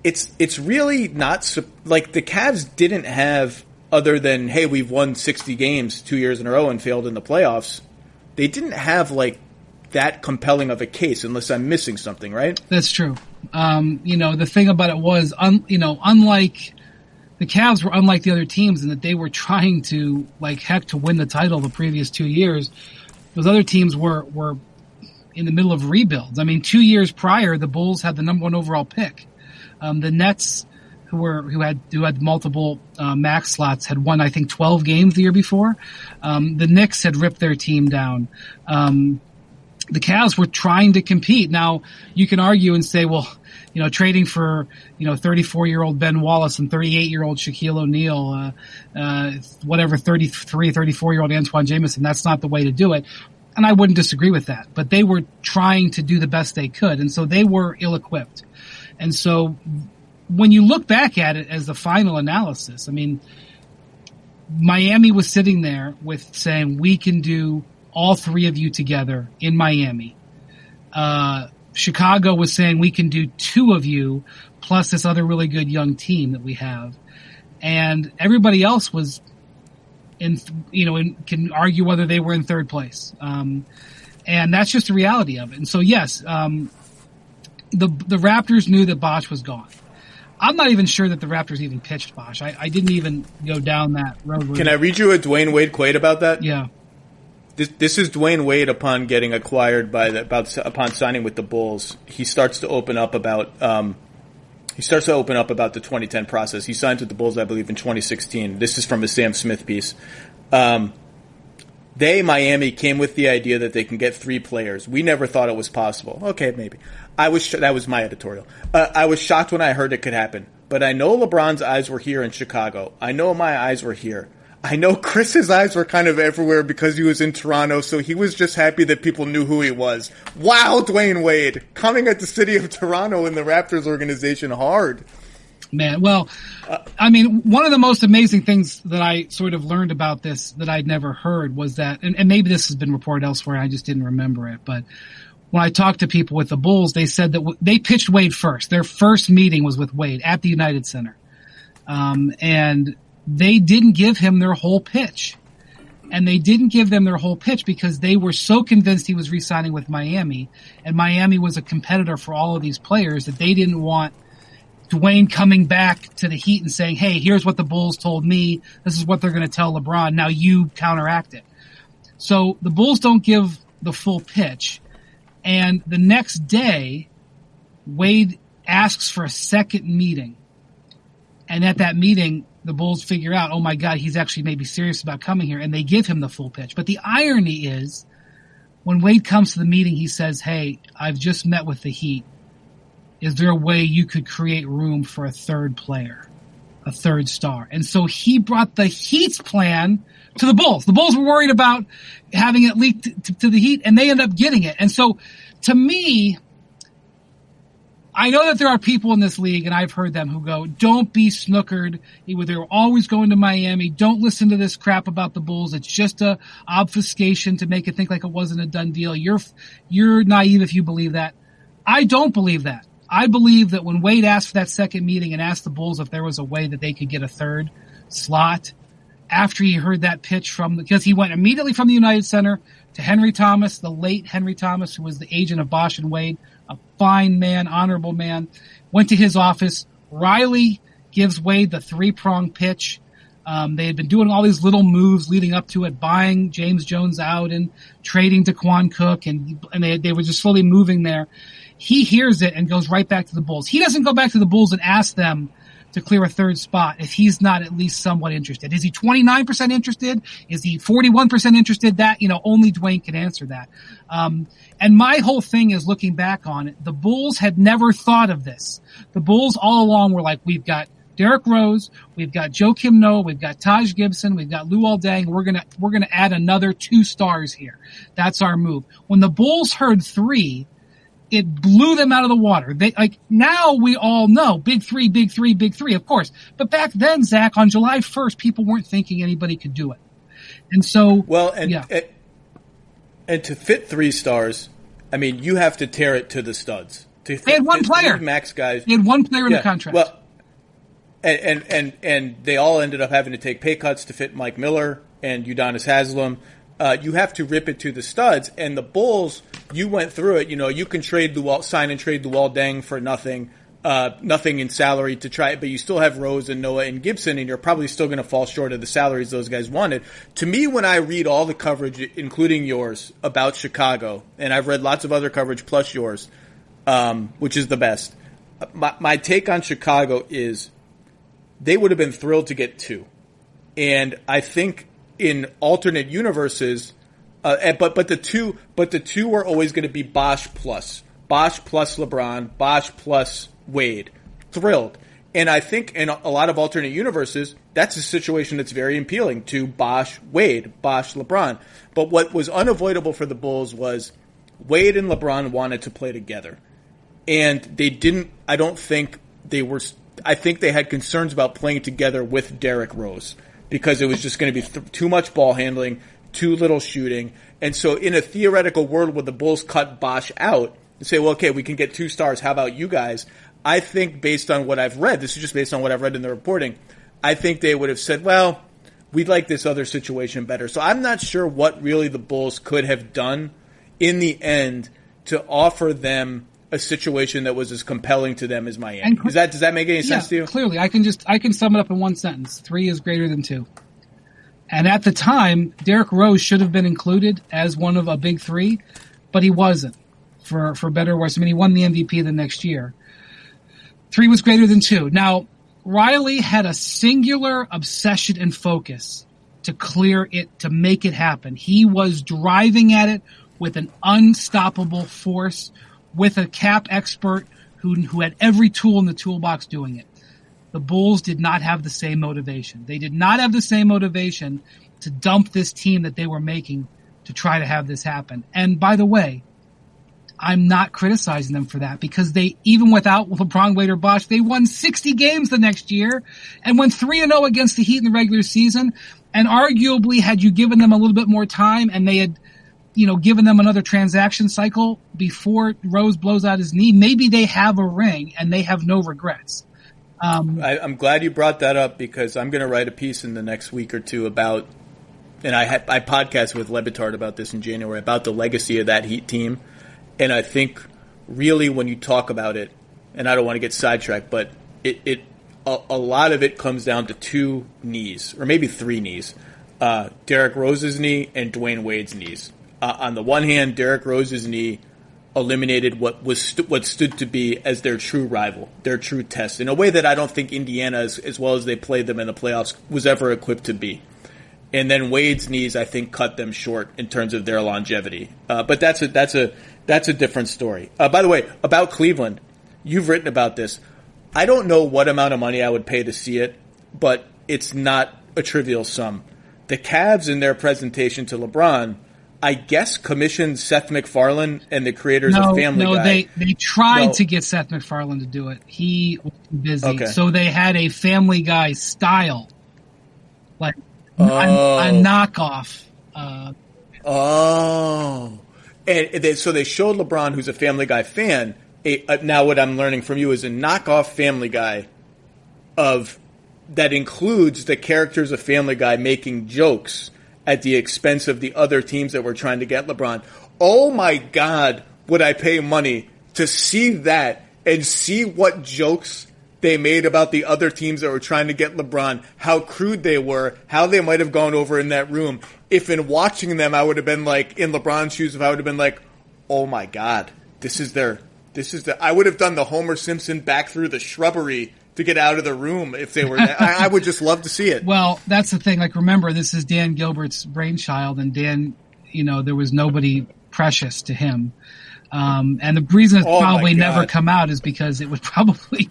S2: it's really not like the Cavs didn't have, other than, hey, we've won 60 games 2 years in a row and failed in the playoffs. They didn't have like that compelling of a case, unless I'm missing something, right?
S3: That's true. The thing about it was, unlike the Cavs were unlike the other teams in that they were trying to, like heck, to win the title the previous 2 years. Those other teams were in the middle of rebuilds. I mean, 2 years prior, the Bulls had the number 1 overall pick. The Nets, who had multiple max slots, had won, I think, 12 games the year before. The Knicks had ripped their team down. The Cavs were trying to compete. Now, you can argue and say, well, trading for, 34-year-old Ben Wallace and 38-year-old Shaquille O'Neal, 33, 34-year-old Antoine Jameson, that's not the way to do it. And I wouldn't disagree with that. But they were trying to do the best they could. And so they were ill-equipped. And so when you look back at it as the final analysis, I mean, Miami was sitting there with saying, we can do all three of you together in Miami. Chicago was saying, we can do two of you plus this other really good young team that we have. And everybody else was can argue whether they were in third place. And that's just the reality of it. And so, yes, the Raptors knew that Bosh was gone. I'm not even sure that the Raptors even pitched Bosh. I didn't even go down that road.
S2: Can I read you a Dwayne Wade quote about that?
S3: Yeah.
S2: This is Dwayne Wade upon getting acquired upon signing with the Bulls. He starts to open up about the 2010 process. He signed with the Bulls, I believe, in 2016. This is from a Sam Smith piece. Miami, came with the idea that they can get three players. We never thought it was possible. Okay, maybe. That was my editorial. I was shocked when I heard it could happen. But I know LeBron's eyes were here in Chicago. I know my eyes were here. I know Chris's eyes were kind of everywhere because he was in Toronto, so he was just happy that people knew who he was. Wow, Dwayne Wade, coming at the city of Toronto and the Raptors organization hard.
S3: Man, well, I mean, one of the most amazing things that I sort of learned about this that I'd never heard was that, and maybe this has been reported elsewhere, I just didn't remember it, but when I talked to people with the Bulls, they said that they pitched Wade first. Their first meeting was with Wade at the United Center. And they didn't give him their whole pitch. And they didn't give them their whole pitch because they were so convinced he was re-signing with Miami, and Miami was a competitor for all of these players, that they didn't want Dwayne coming back to the Heat and saying, hey, here's what the Bulls told me. This is what they're going to tell LeBron. Now you counteract it. So the Bulls don't give the full pitch. And the next day, Wade asks for a second meeting. And at that meeting, the Bulls figure out, oh my God, he's actually maybe serious about coming here. And they give him the full pitch. But the irony is, when Wade comes to the meeting, he says, hey, I've just met with the Heat. Is there a way you could create room for a third player, a third star? And so he brought the Heat's plan to the Bulls. The Bulls were worried about having it leaked to the Heat, and they end up getting it. And so, to me, I know that there are people in this league, and I've heard them, who go, don't be snookered. They're always going to Miami. Don't listen to this crap about the Bulls. It's just a obfuscation to make it think like it wasn't a done deal. You're naive if you believe that. I don't believe that. I believe that when Wade asked for that second meeting and asked the Bulls if there was a way that they could get a third slot, after he heard that pitch because he went immediately from the United Center to Henry Thomas, the late Henry Thomas, who was the agent of Bosh and Wade, a fine man, honorable man, went to his office. Riley gives Wade the three-prong pitch. They had been doing all these little moves leading up to it, buying James Jones out and trading Daquan Cook, and they were just slowly moving there. He hears it and goes right back to the Bulls. He doesn't go back to the Bulls and ask them to clear a third spot if he's not at least somewhat interested. Is he 29% interested? Is he 41% interested? That, only Dwayne can answer that. And my whole thing is, looking back on it, the Bulls had never thought of this. The Bulls all along were like, we've got Derrick Rose, we've got Joakim Noah, we've got Taj Gibson, we've got Luol Deng. We're gonna add another 2 stars here. That's our move. When the Bulls heard 3, it blew them out of the water. Now we all know big three, of course. But back then, Zach, on July 1st, people weren't thinking anybody could do it. And so,
S2: and to fit 3 stars, I mean, you have to tear it to the studs.
S3: They had one player.
S2: Max guys.
S3: They had one player in the contract.
S2: Well, and they all ended up having to take pay cuts to fit Mike Miller and Udonis Haslem. You have to rip it to the studs. And the Bulls, you went through it. You can sign and trade Luol Deng for nothing in salary to try it, but you still have Rose and Noah and Gibson, and you're probably still going to fall short of the salaries those guys wanted. To me, when I read all the coverage, including yours, about Chicago, and I've read lots of other coverage plus yours, which is the best, my take on Chicago is they would have been thrilled to get 2. And I think in alternate universes, but the two are always going to be Bosh plus LeBron, Bosh plus Wade. Thrilled. And I think in a lot of alternate universes, that's a situation that's very appealing to Bosh Wade, Bosh LeBron. But what was unavoidable for the Bulls was Wade and LeBron wanted to play together. And they didn't, I think they had concerns about playing together with Derrick Rose because it was just going to be too much ball handling, too little shooting. And so in a theoretical world where the Bulls cut Bosh out and say, well, okay, we can get 2 stars. How about you guys? I think based on what I've read, this is just based on what I've read in the reporting, I think they would have said, well, we'd like this other situation better. So I'm not sure what really the Bulls could have done in the end to offer them a situation that was as compelling to them as Miami. Does that make any sense to you?
S3: Clearly. I can sum it up in one sentence. 3 is greater than 2. And at the time, Derrick Rose should have been included as one of a big 3, but he wasn't, for better or worse. I mean, he won the MVP the next year. 3 was greater than 2. Now, Riley had a singular obsession and focus to clear it, to make it happen. He was driving at it with an unstoppable force, with a cap expert who had every tool in the toolbox doing it. The Bulls did not have the same motivation. They did not have the same motivation to dump this team that they were making to try to have this happen. And by the way, I'm not criticizing them for that because they, even without LeBron, Wade, or Bosh, they won 60 games the next year and went 3-0 against the Heat in the regular season. And arguably, had you given them a little bit more time and they had, given them another transaction cycle before Rose blows out his knee, maybe they have a ring and they have no regrets.
S2: I'm glad you brought that up because I'm going to write a piece in the next week or two about, and I podcast with Lebitard about this in January, about the legacy of that Heat team. And I think really when you talk about it, and I don't want to get sidetracked, but a lot of it comes down to 2 knees, or maybe 3 knees. Derrick Rose's knee and Dwayne Wade's knees. On the one hand, Derrick Rose's knee eliminated what stood to be as their true rival, their true test, in a way that I don't think Indiana, as well as they played them in the playoffs, was ever equipped to be. And then Wade's knees, I think, cut them short in terms of their longevity. But that's a different story. By the way, about Cleveland, you've written about this. I don't know what amount of money I would pay to see it, but it's not a trivial sum. The Cavs, in their presentation to LeBron, I guess commissioned Seth MacFarlane and the creators of Family Guy.
S3: No, they tried to get Seth MacFarlane to do it. He was too busy. Okay. So they had a Family Guy style, like a knockoff.
S2: So they showed LeBron, who's a Family Guy fan, now what I'm learning from you is a knockoff Family Guy that includes the characters of Family Guy making jokes at the expense of the other teams that were trying to get LeBron. Oh my God, would I pay money to see that and see what jokes they made about the other teams that were trying to get LeBron, how crude they were, how they might have gone over in that room. If in watching them, I would have been like, in LeBron's shoes, if I would have been like, oh my God, I would have done the Homer Simpson back through the shrubbery to get out of the room if they were. I would just love to see it.
S3: Well, that's the thing. Like, remember, this is Dan Gilbert's brainchild, and Dan, there was nobody precious to him. And the reason it's probably never come out is because it would probably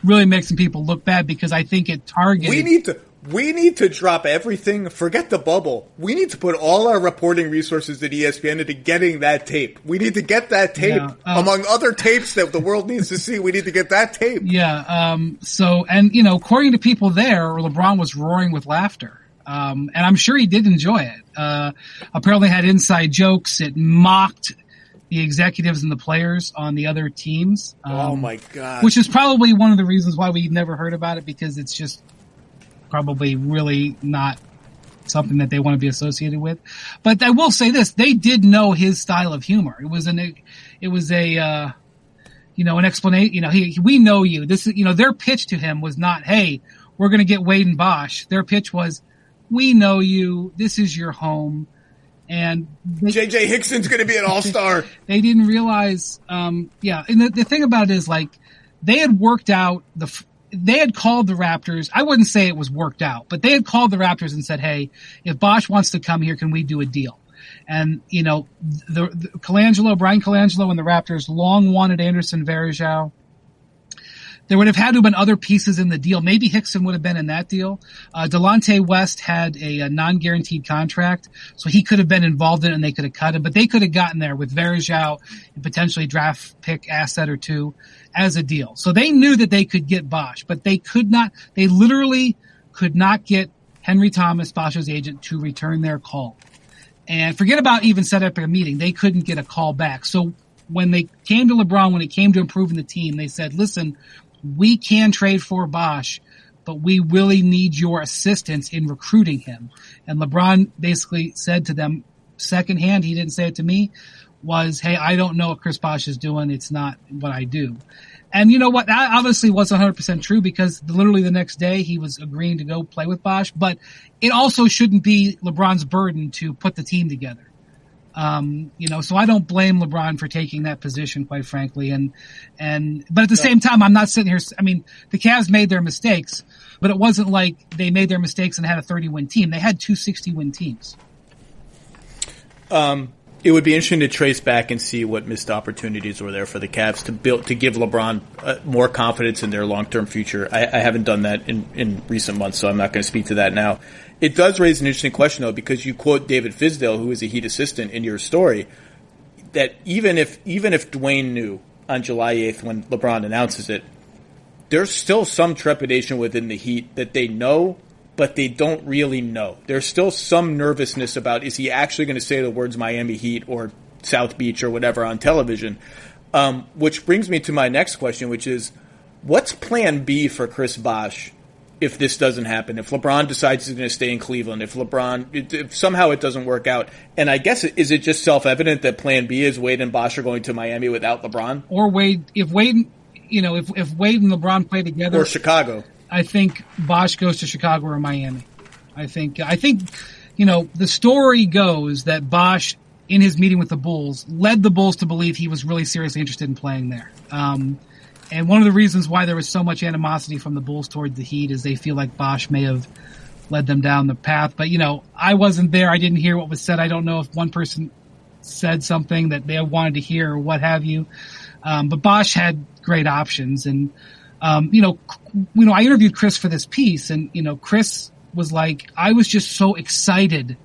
S3: really make some people look bad because I think it targeted.
S2: We need to drop everything. Forget the bubble. We need to put all our reporting resources at ESPN into getting that tape. We need to get that tape among other tapes that the world needs to see. We need to get that tape.
S3: Yeah. So, and according to people there, LeBron was roaring with laughter. And I'm sure he did enjoy it. Apparently had inside jokes. It mocked the executives and the players on the other teams.
S2: Oh my God.
S3: Which is probably one of the reasons why we never heard about it, because it's just probably really not something that they want to be associated with. But I will say this, they did know his style of humor. It was an explanation, we know you. This is, their pitch to him was not, hey, we're going to get Wade and Bosh. Their pitch was, we know you. This is your home. And
S2: JJ Hickson's going to be an all-star.
S3: They didn't realize, And the thing about it is, like, they had worked out they had called the Raptors. I wouldn't say it was worked out, but they had called the Raptors and said, hey, if Bosh wants to come here, can we do a deal? And, Brian Colangelo and the Raptors long wanted Anderson Varejao. There would have had to have been other pieces in the deal. Maybe Hickson would have been in that deal. Delonte West had a non-guaranteed contract, so he could have been involved in it and they could have cut him. But they could have gotten there with Varejao and potentially draft pick asset or two as a deal. So they knew that they could get Bosh, but they literally could not get Henry Thomas, Bosh's agent, to return their call. And forget about even set up a meeting. They couldn't get a call back. So when they came to LeBron, when it came to improving the team, they said, listen, we can trade for Bosh, but we really need your assistance in recruiting him. And LeBron basically said to them, secondhand, he didn't say it to me, was, hey, I don't know what Chris Bosh is doing. It's not what I do. And you know what? That obviously wasn't 100% true, because literally the next day he was agreeing to go play with Bosh, but it also shouldn't be LeBron's burden to put the team together. So I don't blame LeBron for taking that position, quite frankly. But at the same time, I'm not sitting here. I mean, the Cavs made their mistakes, but it wasn't like they made their mistakes and had a 30-win team. They had 2 60-win teams.
S2: It would be interesting to trace back and see what missed opportunities were there for the Cavs to give LeBron more confidence in their long-term future. I haven't done that in recent months, so I'm not going to speak to that now. It does raise an interesting question, though, because you quote David Fizdale, who is a Heat assistant, in your story, that even if Dwayne knew on July 8th when LeBron announces it, there's still some trepidation within the Heat that they know, but they don't really know. There's still some nervousness about, is he actually going to say the words Miami Heat or South Beach or whatever on television? Which brings me to my next question, which is, what's plan B for Chris Bosh if this doesn't happen? If LeBron decides he's going to stay in Cleveland, if somehow it doesn't work out, and I guess, is it just self-evident that plan B is Wade and Bosh are going to Miami without LeBron?
S3: Or Wade, if Wade and LeBron play together.
S2: Or Chicago.
S3: I think Bosh goes to Chicago or Miami. I think, the story goes that Bosh, in his meeting with the Bulls, led the Bulls to believe he was really seriously interested in playing there. And one of the reasons why there was so much animosity from the Bulls toward the Heat is they feel like Bosh may have led them down the path. But, I wasn't there. I didn't hear what was said. I don't know if one person said something that they wanted to hear or what have you. But Bosh had great options. And, I interviewed Chris for this piece, and, Chris was like, I was just so excited.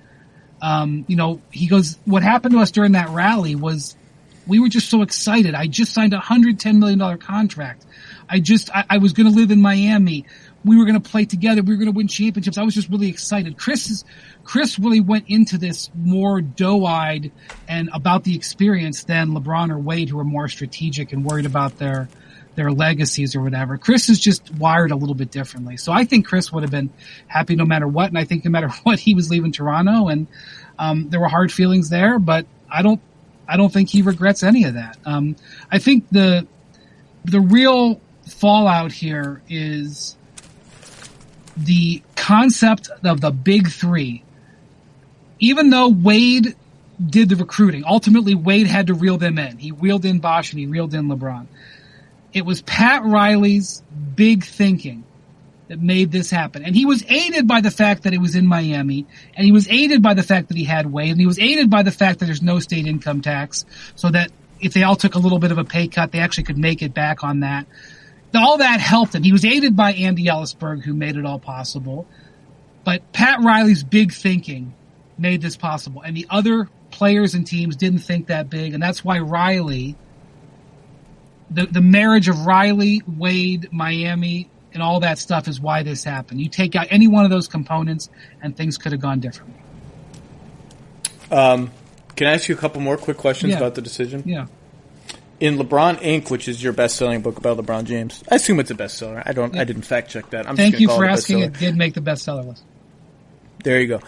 S3: He goes, what happened to us during that rally was we were just so excited. I just signed a $110 million contract. I was going to live in Miami. We were going to play together. We were going to win championships. I was just really excited. Chris really went into this more doe-eyed and about the experience than LeBron or Wade, who are more strategic and worried about their legacies or whatever. Chris is just wired a little bit differently. So I think Chris would have been happy no matter what. And I think no matter what, he was leaving Toronto, and there were hard feelings there, but I don't think he regrets any of that. I think the real fallout here is the concept of the big three. Even though Wade did the recruiting, ultimately Wade had to reel them in. He reeled in Bosh and he reeled in LeBron. It was Pat Riley's big thinking that made this happen. And he was aided by the fact that it was in Miami, and he was aided by the fact that he had Wade, and he was aided by the fact that there's no state income tax, so that if they all took a little bit of a pay cut, they actually could make it back on that. all that helped him. He was aided by Andy Ellisberg, who made it all possible. But Pat Riley's big thinking made this possible. And the other players and teams didn't think that big. And that's why Riley, the marriage of Riley, Wade, Miami, and all that stuff is why this happened. You take out any one of those components and things could have gone differently.
S2: Can I ask you a couple more quick questions about the decision?
S3: Yeah.
S2: In LeBron Inc., which is your best-selling book about LeBron James, I assume it's a bestseller. I didn't fact check that.
S3: Thank you for asking. It did make the bestseller list.
S2: There you go.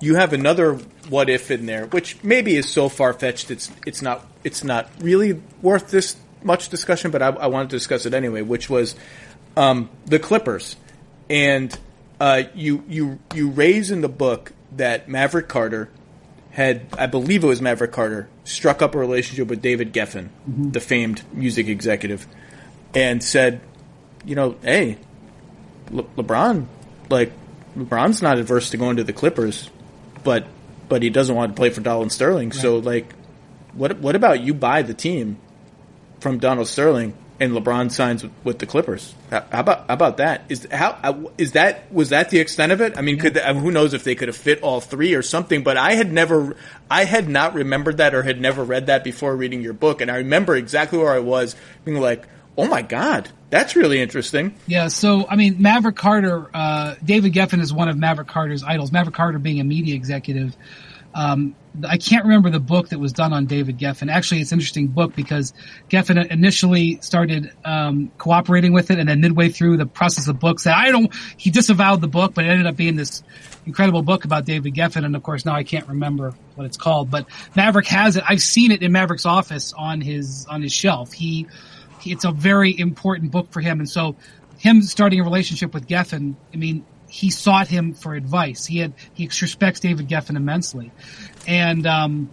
S2: You have another what if in there, which maybe is so far-fetched it's not really worth this much discussion, but I wanted to discuss it anyway, which was the Clippers. And you raise in the book that Maverick Carter had, I believe it was Maverick Carter, struck up a relationship with David Geffen, the famed music executive, and said, hey, LeBron's not adverse to going to the Clippers, but he doesn't want to play for Donald Sterling. Right. So, what about you buy the team from Donald Sterling and LeBron signs with the Clippers? How about that? Was that the extent of it? I mean, who knows if they could have fit all three or something? But I had not remembered that or had never read that before reading your book, and I remember exactly where I was, being like, "Oh my God, that's really interesting." Yeah.
S3: So, I mean, Maverick Carter, David Geffen is one of Maverick Carter's idols. Maverick Carter being a media executive. I can't remember the book that was done on David Geffen. Actually, it's an interesting book because Geffen initially started cooperating with it, and then midway through the process of books, he disavowed the book, but it ended up being this incredible book about David Geffen. And of course, now I can't remember what it's called. But Maverick has it. I've seen it in Maverick's office on his shelf. It's a very important book for him, and so him starting a relationship with Geffen, I mean, he sought him for advice. He respects David Geffen immensely. And,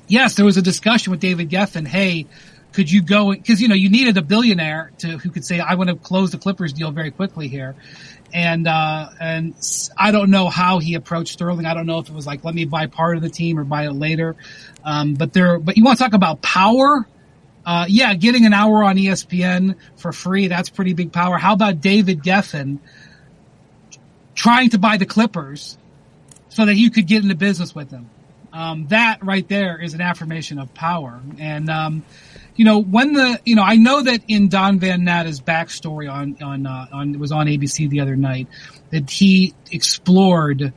S3: yes, there was a discussion with David Geffen. Hey, could you go, cause you needed a billionaire who could say, I want to close the Clippers deal very quickly here. And I don't know how he approached Sterling. I don't know if it was like, let me buy part of the team or buy it later. But you want to talk about power? Getting an hour on ESPN for free, that's pretty big power. How about David Geffen trying to buy the Clippers so that you could get into business with them? That right there is an affirmation of power. And, I know that in Don Van Natta's backstory it was on ABC the other night, that he explored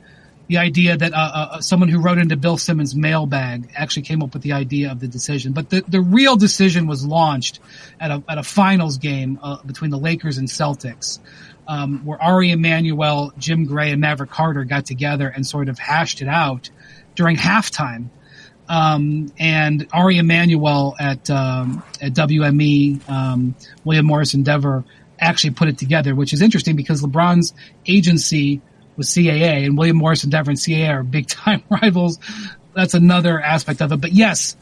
S3: the idea that, someone who wrote into Bill Simmons' mailbag actually came up with the idea of the decision. But the real decision was launched at a finals game, between the Lakers and Celtics. Where Ari Emanuel, Jim Gray, and Maverick Carter got together and sort of hashed it out during halftime. And Ari Emanuel at WME, William Morris Endeavor, actually put it together, which is interesting because LeBron's agency was CAA, and William Morris Endeavor and CAA are big-time rivals. That's another aspect of it. But yes,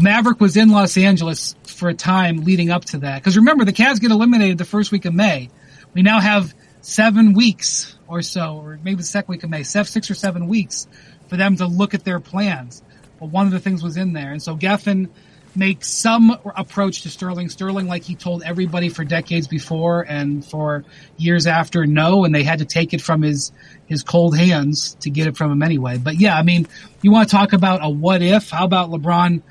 S3: Maverick was in Los Angeles for a time leading up to that. Because remember, the Cavs get eliminated the first week of May. We now have 7 weeks or so, or maybe the second week of May, 6 or 7 weeks for them to look at their plans. But one of the things was in there. And so Geffen makes some approach to Sterling. Sterling, like he told everybody for decades before and for years after, no, and they had to take it from his cold hands to get it from him anyway. But yeah, I mean, you want to talk about a what if? How about LeBron?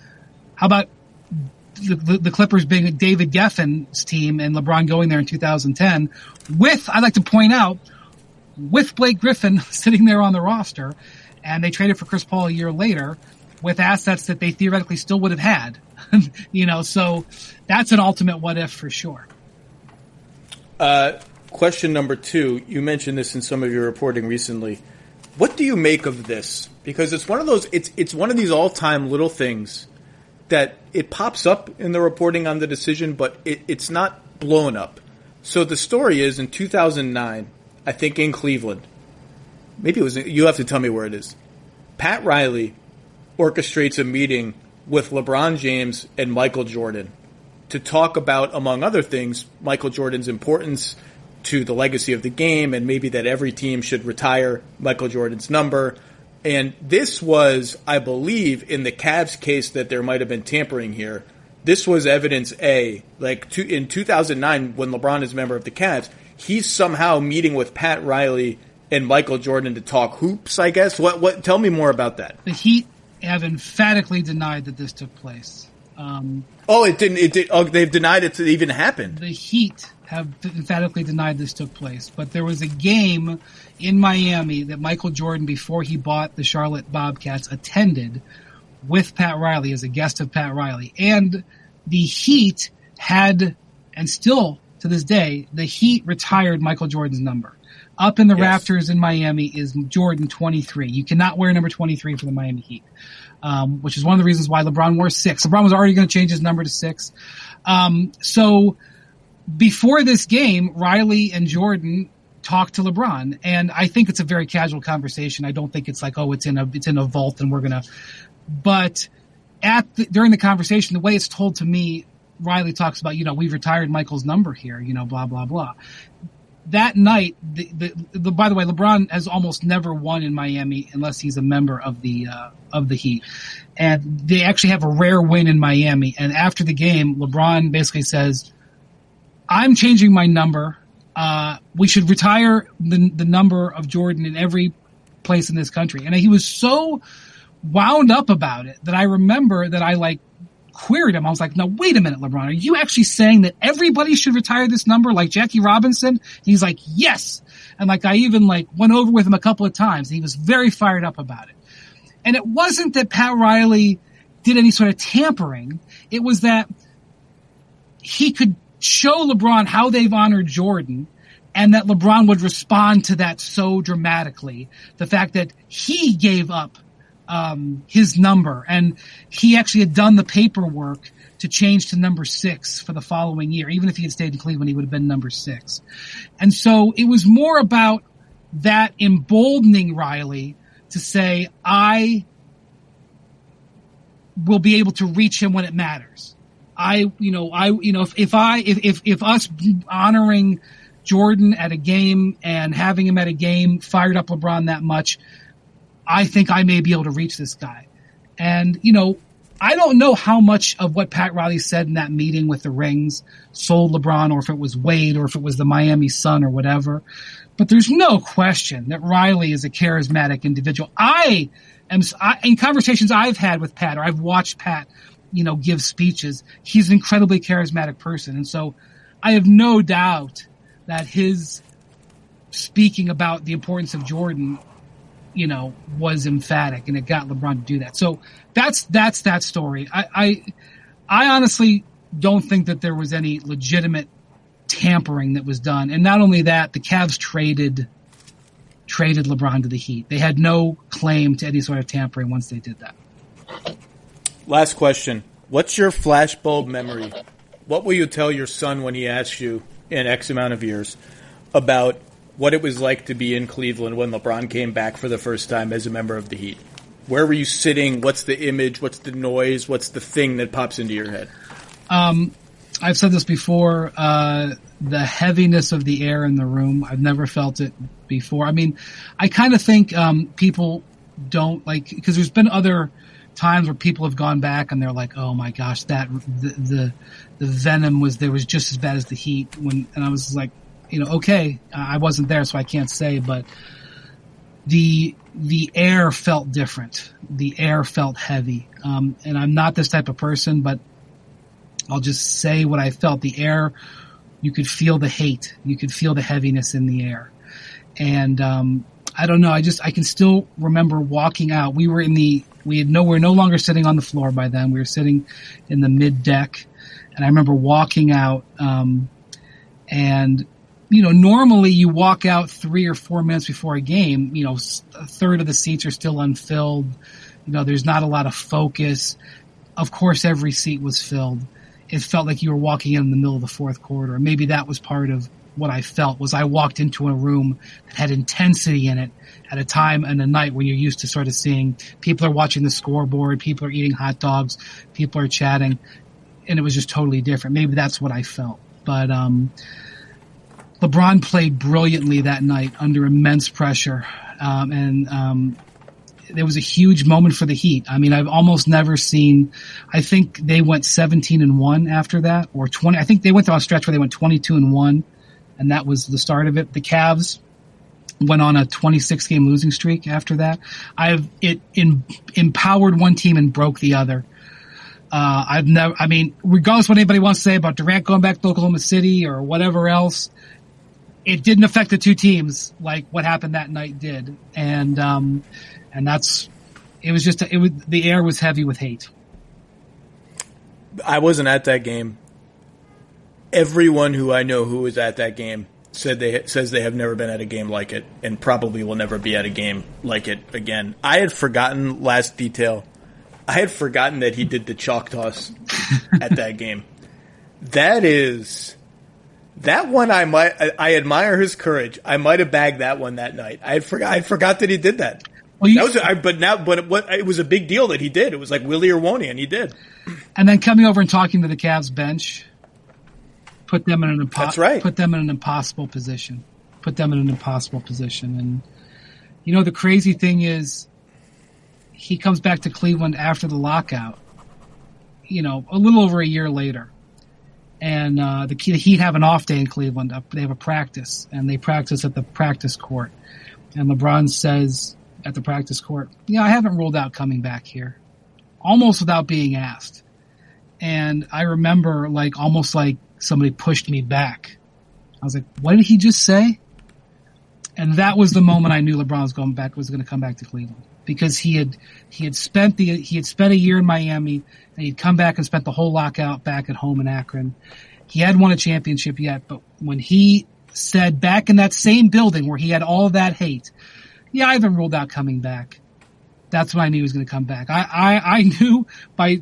S3: How about the Clippers being David Geffen's team and LeBron going there in 2010 with, I'd like to point out, with Blake Griffin sitting there on the roster, and they traded for Chris Paul a year later with assets that they theoretically still would have had. So that's an ultimate what if for sure.
S2: Question number 2, you mentioned this in some of your reporting recently. What do you make of this? Because it's one of those, it's one of these all-time little things that it pops up in the reporting on the decision, but it's not blown up. So the story is in 2009, I think in Cleveland, maybe it was, you have to tell me where it is, Pat Riley orchestrates a meeting with LeBron James and Michael Jordan to talk about, among other things, Michael Jordan's importance to the legacy of the game and maybe that every team should retire Michael Jordan's number. And this was, I believe, in the Cavs case that there might have been tampering here, this was evidence A. Like in 2009, when LeBron is a member of the Cavs, he's somehow meeting with Pat Riley and Michael Jordan to talk hoops, I guess. What? Tell me more about that.
S3: The Heat have emphatically denied that this took place.
S2: It didn't. They've denied it even happened.
S3: The Heat have emphatically denied this took place. But there was a game in Miami that Michael Jordan, before he bought the Charlotte Bobcats, attended with Pat Riley as a guest of Pat Riley. And the Heat had, and still to this day, the Heat retired Michael Jordan's number. Up in the rafters in Miami is Jordan 23. You cannot wear number 23 for the Miami Heat, which is one of the reasons why LeBron wore 6. LeBron was already going to change his number to 6. So before this game, Riley and Jordan talked to LeBron, and I think it's a very casual conversation. I don't think it's like, it's in a vault and we're gonna. But during the conversation, the way it's told to me, Riley talks about, we've retired Michael's number here, blah blah blah. That night, by the way, LeBron has almost never won in Miami unless he's a member of the Heat, and they actually have a rare win in Miami. And after the game, LeBron basically says, "I'm changing my number. We should retire the number of Jordan in every place in this country." And he was so wound up about it that I remember that I queried him. I was like, "No, wait a minute, LeBron. Are you actually saying that everybody should retire this number like Jackie Robinson?" And he's like, "Yes." And I even went over with him a couple of times. And he was very fired up about it. And it wasn't that Pat Riley did any sort of tampering. It was that he could show LeBron how they've honored Jordan, and that LeBron would respond to that so dramatically. The fact that he gave up his number, and he actually had done the paperwork to change to number 6 for the following year. Even if he had stayed in Cleveland, he would have been number 6. And so it was more about that emboldening Riley to say, I will be able to reach him when it matters. If us honoring Jordan at a game and having him at a game fired up LeBron that much, I think I may be able to reach this guy. And, I don't know how much of what Pat Riley said in that meeting with the rings sold LeBron, or if it was Wade, or if it was the Miami Sun or whatever. But there's no question that Riley is a charismatic individual. In conversations I've had with Pat, or I've watched Pat, give speeches, he's an incredibly charismatic person. And so I have no doubt that his speaking about the importance of Jordan, was emphatic, and it got LeBron to do that. So that's that story. I honestly don't think that there was any legitimate tampering that was done. And not only that, the Cavs traded LeBron to the Heat. They had no claim to any sort of tampering once they did that.
S2: Last question. What's your flashbulb memory? What will you tell your son when he asks you in X amount of years about what it was like to be in Cleveland when LeBron came back for the first time as a member of the Heat? Where were you sitting? What's the image? What's the noise? What's the thing that pops into your head?
S3: I've said this before, the heaviness of the air in the room. I've never felt it before. I mean, I kind of think people don't because there's been other times where people have gone back and they're like, "Oh my gosh, the venom was just as bad as the heat." And I was like, okay, I wasn't there, so I can't say, but the air felt different. The air felt heavy. And I'm not this type of person, but I'll just say what I felt. The air, you could feel the hate. You could feel the heaviness in the air. And I don't know. I can still remember walking out. We were no longer sitting on the floor by then. We were sitting in the mid deck, and I remember walking out. And normally you walk out 3 or 4 minutes before a game. A third of the seats are still unfilled. There's not a lot of focus. Of course, every seat was filled. It felt like you were walking in the middle of the fourth quarter. Maybe that was part of what I felt. Was I walked into a room that had intensity in it at a time and a night when you're used to sort of seeing people are watching the scoreboard, people are eating hot dogs, people are chatting, and it was just totally different. Maybe that's what I felt. But LeBron played brilliantly that night under immense pressure, and there was a huge moment for the Heat. I mean, I've almost never seen, I think they went 17-1 after that, or 20. I think they went through a stretch where they went 22-1, and that was the start of it. The Cavs went on a 26 game losing streak after that. Empowered one team and broke the other. Regardless of what anybody wants to say about Durant going back to Oklahoma City or whatever else, it didn't affect the two teams like what happened that night did. And the air was heavy with hate.
S2: I wasn't at that game. Everyone who I know who was at that game says they have never been at a game like it and probably will never be at a game like it again. I had forgotten last detail. I had forgotten that he did the chalk toss at that game. That one I admire his courage. I might have bagged that one that night. I forgot that he did that. Well, it was a big deal that he did. It was like Willie or Won't he, and he did.
S3: And then coming over and talking to the Cavs bench, put them in an impossible position. And the crazy thing is, he comes back to Cleveland after the lockout, a little over a year later. And the Heat have an off day in Cleveland. They have a practice, and they practice at the practice court. And LeBron says at the practice court, I haven't ruled out coming back here, almost without being asked. And I remember almost like somebody pushed me back. I was like, what did he just say? And that was the moment I knew LeBron was going to come back to Cleveland. Because he had spent a year in Miami, and he'd come back and spent the whole lockout back at home in Akron. He hadn't won a championship yet, but when he said back in that same building where he had all of that hate, I haven't ruled out coming back. That's when I knew he was going to come back. I knew by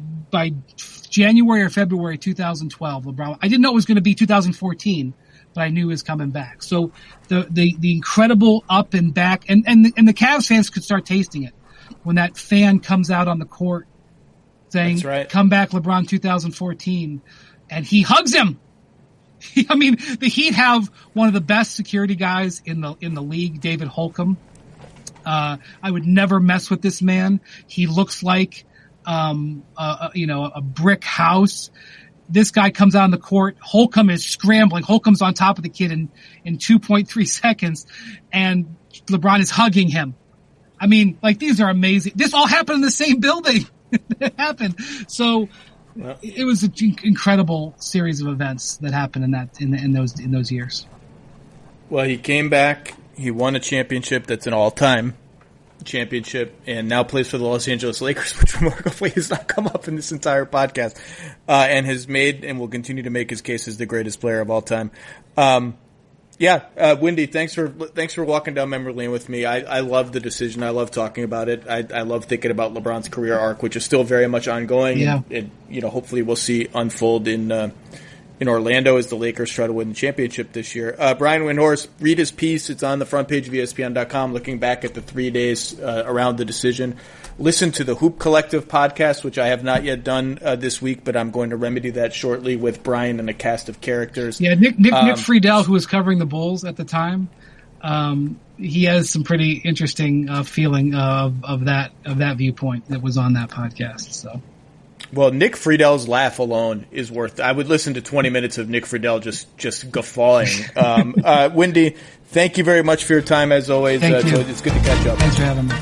S3: January or February 2012, LeBron. I didn't know it was going to be 2014. But I knew he was coming back. So the incredible up and back, and the Cavs fans could start tasting it when that fan comes out on the court saying, "That's right. Come back, LeBron, 2014," and he hugs him. The Heat have one of the best security guys in the league, David Holcomb. I would never mess with this man. He looks like a brick house. This guy comes out on the court. Holcomb is scrambling. Holcomb's on top of the kid in 2.3 seconds, and LeBron is hugging him. These are amazing. This all happened in the same building. It happened. So it was an incredible series of events that happened in those years.
S2: Well, he came back. He won a championship that's an all-time championship, and now plays for the Los Angeles Lakers, which remarkably has not come up in this entire podcast, and has made and will continue to make his case as the greatest player of all time. Windy, thanks for walking down memory lane with me. I love the decision. I love talking about it. I love thinking about LeBron's career arc, which is still very much ongoing.
S3: Yeah.
S2: And hopefully we'll see unfold in Orlando as the Lakers try to win the championship this year. Brian Windhorst, read his piece. It's on the front page of ESPN.com, looking back at the 3 days around the decision. Listen to the Hoop Collective podcast, which I have not yet done this week, but I'm going to remedy that shortly with Brian and a cast of characters.
S3: Yeah, Nick Friedel, who was covering the Bulls at the time, he has some pretty interesting feeling of that viewpoint that was on that podcast. So.
S2: Well, Nick Friedel's laugh alone is worth. I would listen to 20 minutes of Nick Friedel just guffawing. Windy, thank you very much for your time as always.
S3: Thank you.
S2: It's good to catch up.
S3: Thanks for having me.